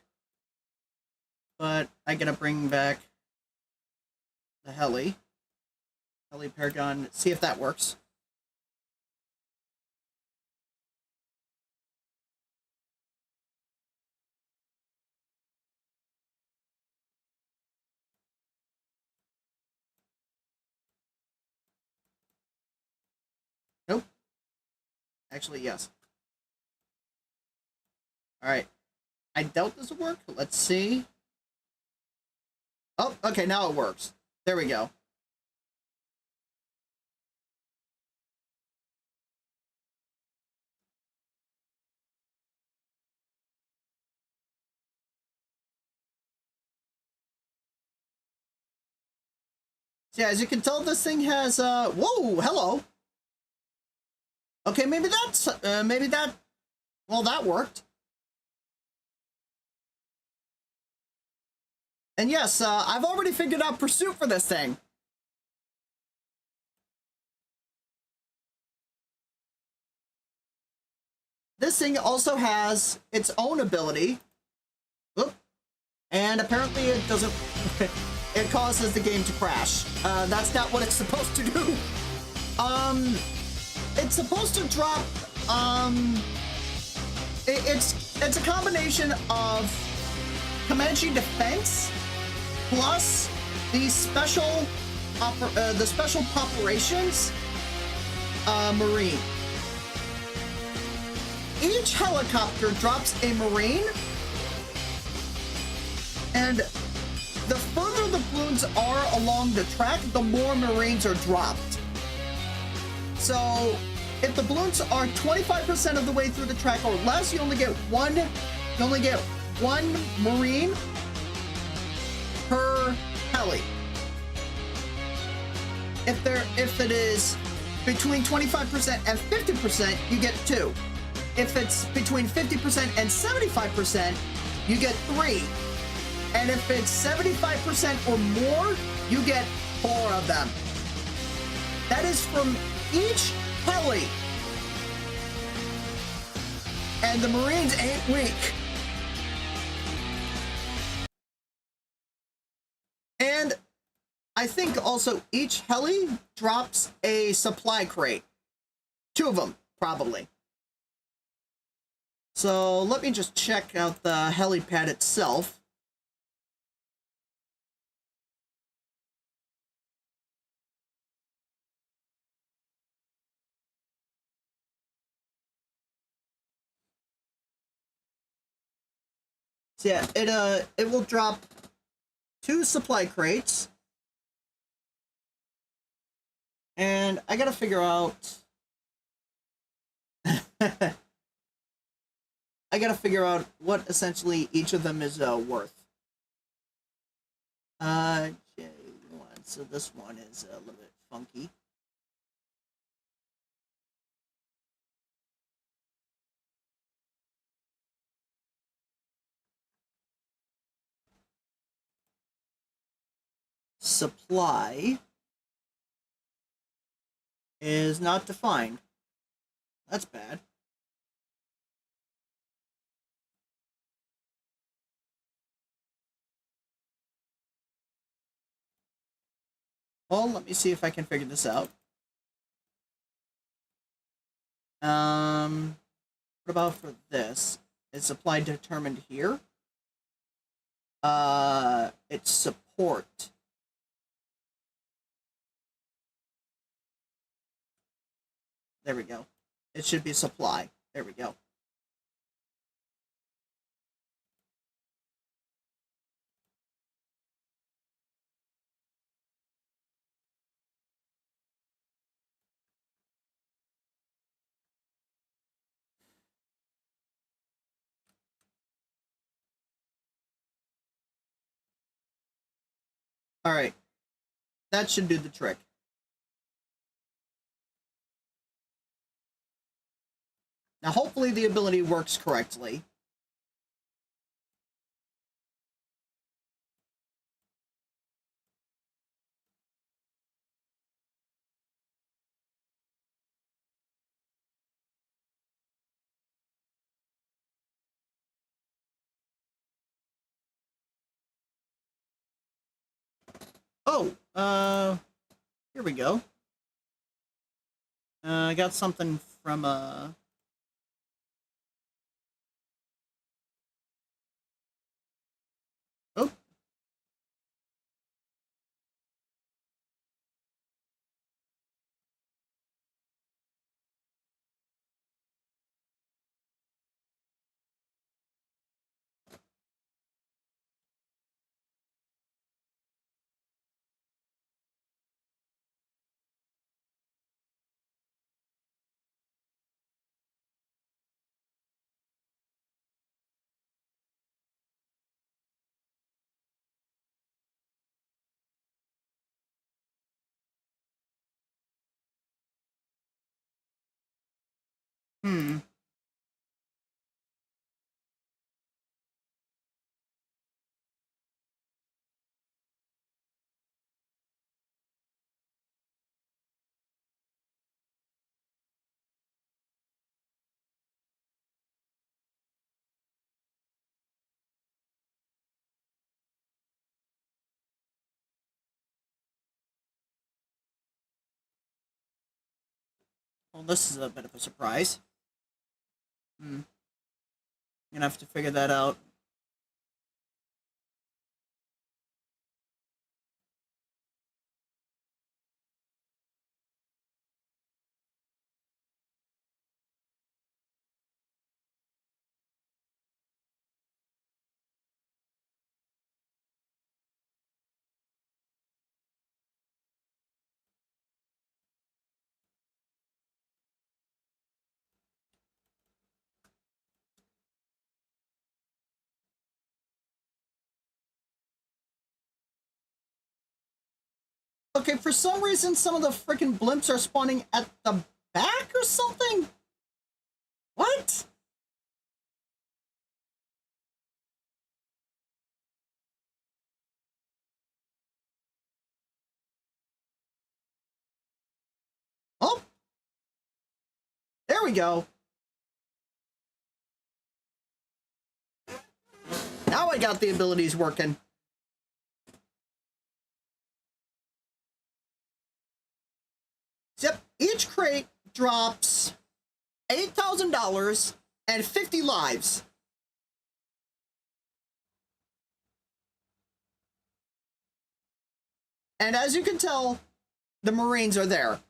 but I gotta bring back the Heli Paragon, see if that works. Nope. Actually, yes. Alright. I doubt this will work. Let's see. Oh, okay, now it works. There we go. So yeah, as you can tell, this thing has, whoa, hello. Okay, maybe that's, well, that worked. And yes, I've already figured out pursuit for this thing. This thing also has its own ability. Oop. And apparently it doesn't... it causes the game to crash. That's not what it's supposed to do. It's supposed to drop... It's a combination of Comanche Defense plus the special operations Marine. Each helicopter drops a Marine, and the further the balloons are along the track, the more Marines are dropped. So if the balloons are 25% of the way through the track or less, you only get one Marine per heli. If it is between 25% and 50%, you get 2. If it's between 50% and 75%, you get 3. And if it's 75% or more, you get 4 of them. That is from each heli. And the Marines ain't weak. And I think also each heli drops a supply crate. 2 of them, probably. So let me just check out the helipad itself. So yeah, it will drop 2 supply crates. And I gotta figure out I gotta figure out what essentially each of them is worth. J1. So this one is a little bit funky. Supply is not defined. That's bad. Well, let me see if I can figure this out. What about for this? Is supply determined here? It's support. There we go. It should be supply. There we go. All right. That should do the trick. Now, hopefully the ability works correctly. Oh, here we go. I got something from, Oh. Hmm. Well, this is a bit of a surprise. Hmm. Gonna have to figure that out. Okay, for some reason, some of the freaking blimps are spawning at the back or something? What? Oh! There we go. Now I got the abilities working. Yep, each crate drops $8,000 and 50 lives. And as you can tell, the Marines are there.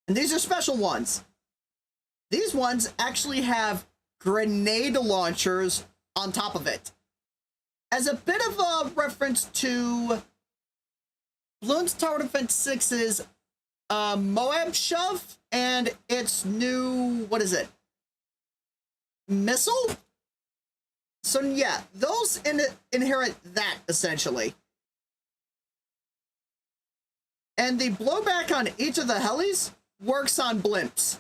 And these are special ones. These ones actually have grenade launchers on top of it. as a bit of a reference to Bloons Tower Defense 6's Moab Shove and its new, what is it? Missile? So yeah, those inherit that, essentially. And the blowback on each of the helis works on blimps.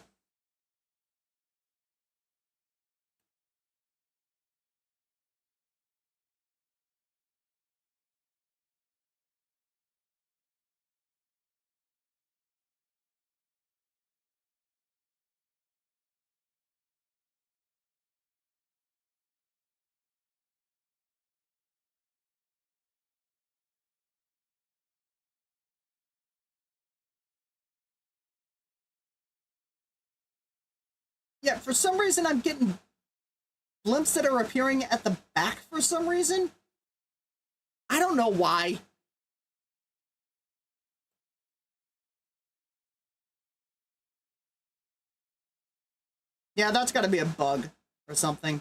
Yeah, for some reason I'm getting blimps that are appearing at the back for some reason. I don't know why. Yeah, that's got to be a bug or something.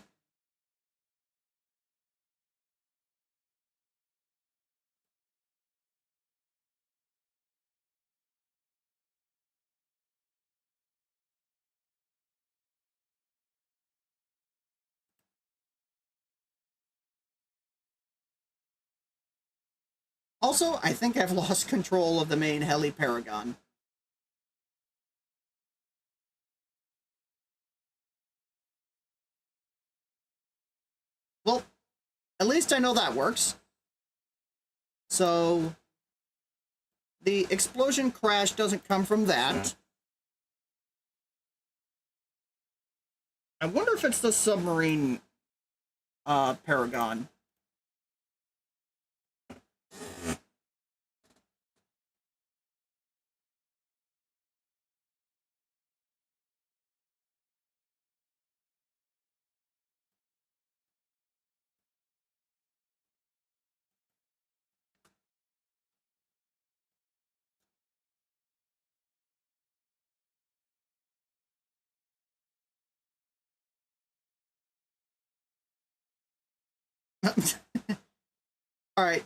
Also, I think I've lost control of the main heli Paragon. Well, at least I know that works. So, the explosion crash doesn't come from that. I wonder if it's the submarine Paragon. Alright.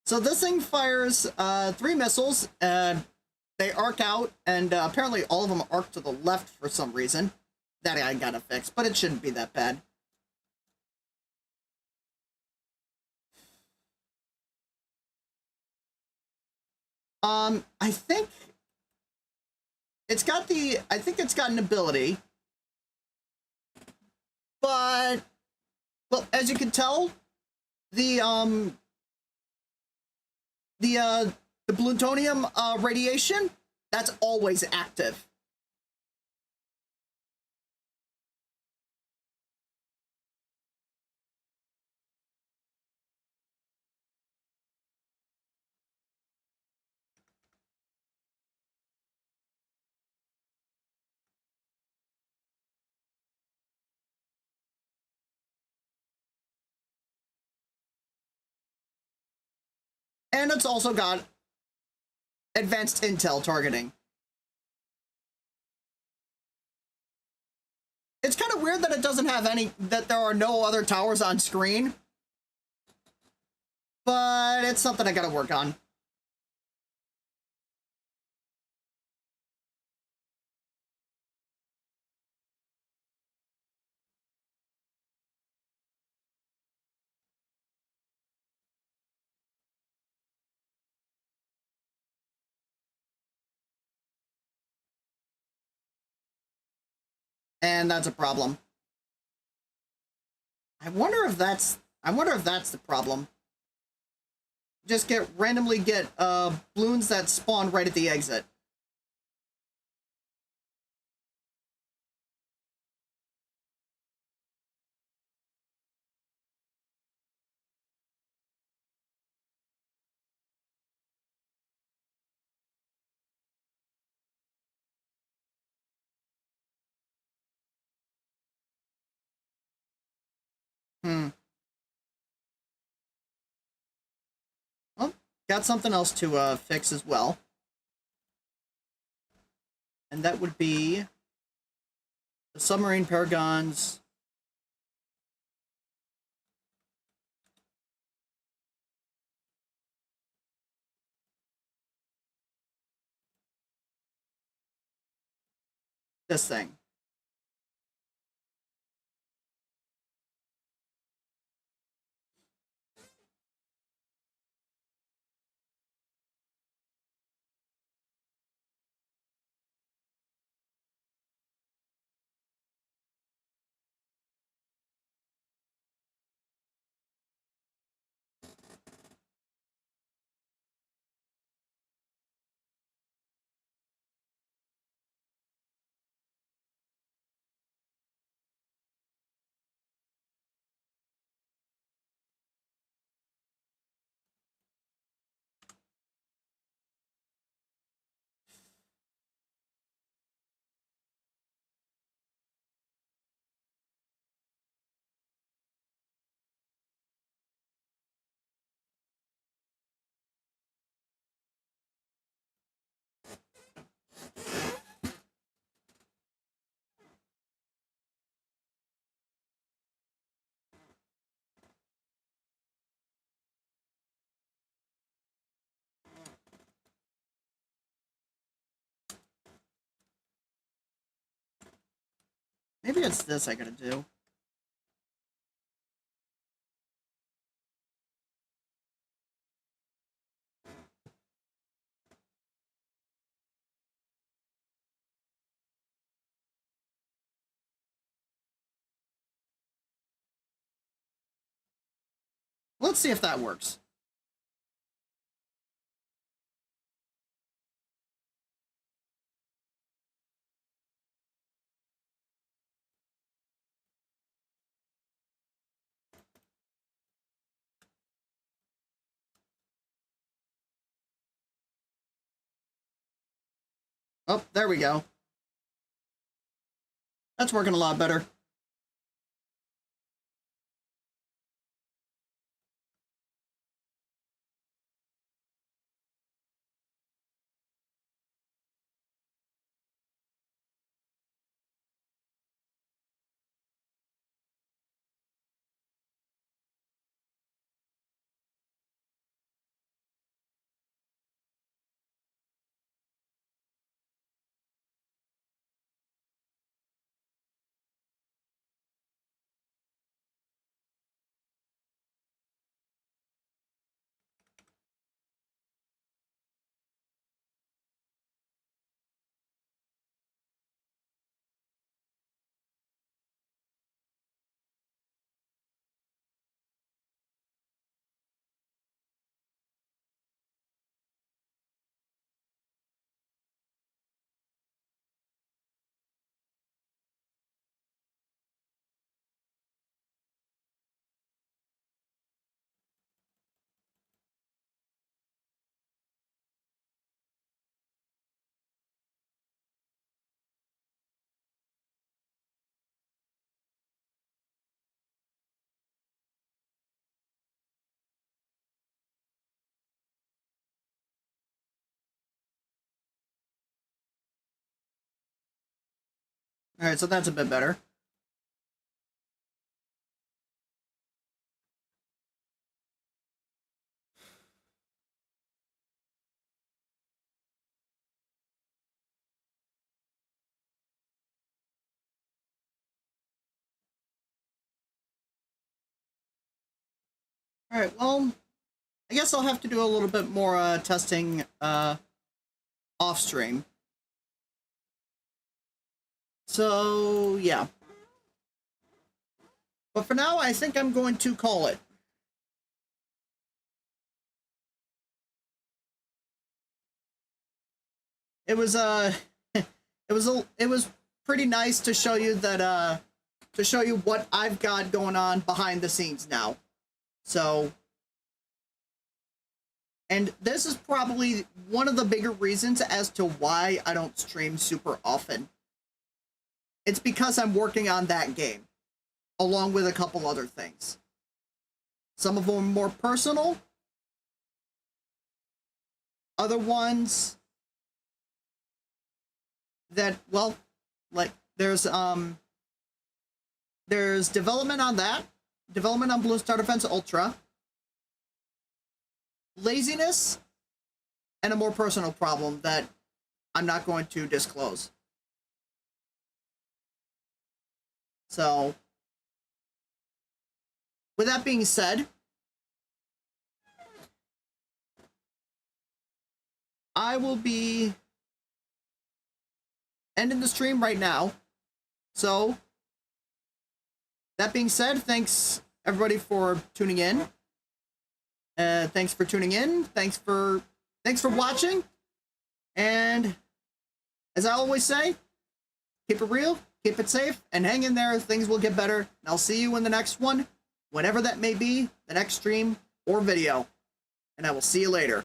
So this thing fires 3 missiles. They arc out, and apparently all of them arc to the left for some reason. That I gotta fix, but it shouldn't be that bad. I think it's got an ability, but well, as you can tell, the plutonium radiation, that's always active. And it's also got advanced intel targeting. It's kind of weird that it doesn't have that there are no other towers on screen. But it's something I gotta work on. And that's a problem. I wonder if that's the problem. Just randomly get balloons that spawn right at the exit. Well, got something else to fix as well. And that would be the submarine Paragon's this thing. Maybe it's this I gotta do. Let's see if that works. Oh, there we go. That's working a lot better. Alright, so that's a bit better. Alright, well, I guess I'll have to do a little bit more testing off stream. So, yeah. But for now, I think I'm going to call it. It was it was pretty nice to show you that to show you what I've got going on behind the scenes now. So, and this is probably one of the bigger reasons as to why I don't stream super often. It's because I'm working on that game, along with a couple other things. Some of them are more personal. Other ones that, well, like there's development on that, development on Bloons Tower Defense Ultra, laziness, and a more personal problem that I'm not going to disclose. So, with that being said, I will be ending the stream right now. So, that being said, thanks everybody for tuning in. Thanks for tuning in. Thanks for watching. And as I always say, keep it real, keep it safe, and hang in there. Things will get better. And I'll see you in the next one, whenever that may be, the next stream or video. And I will see you later.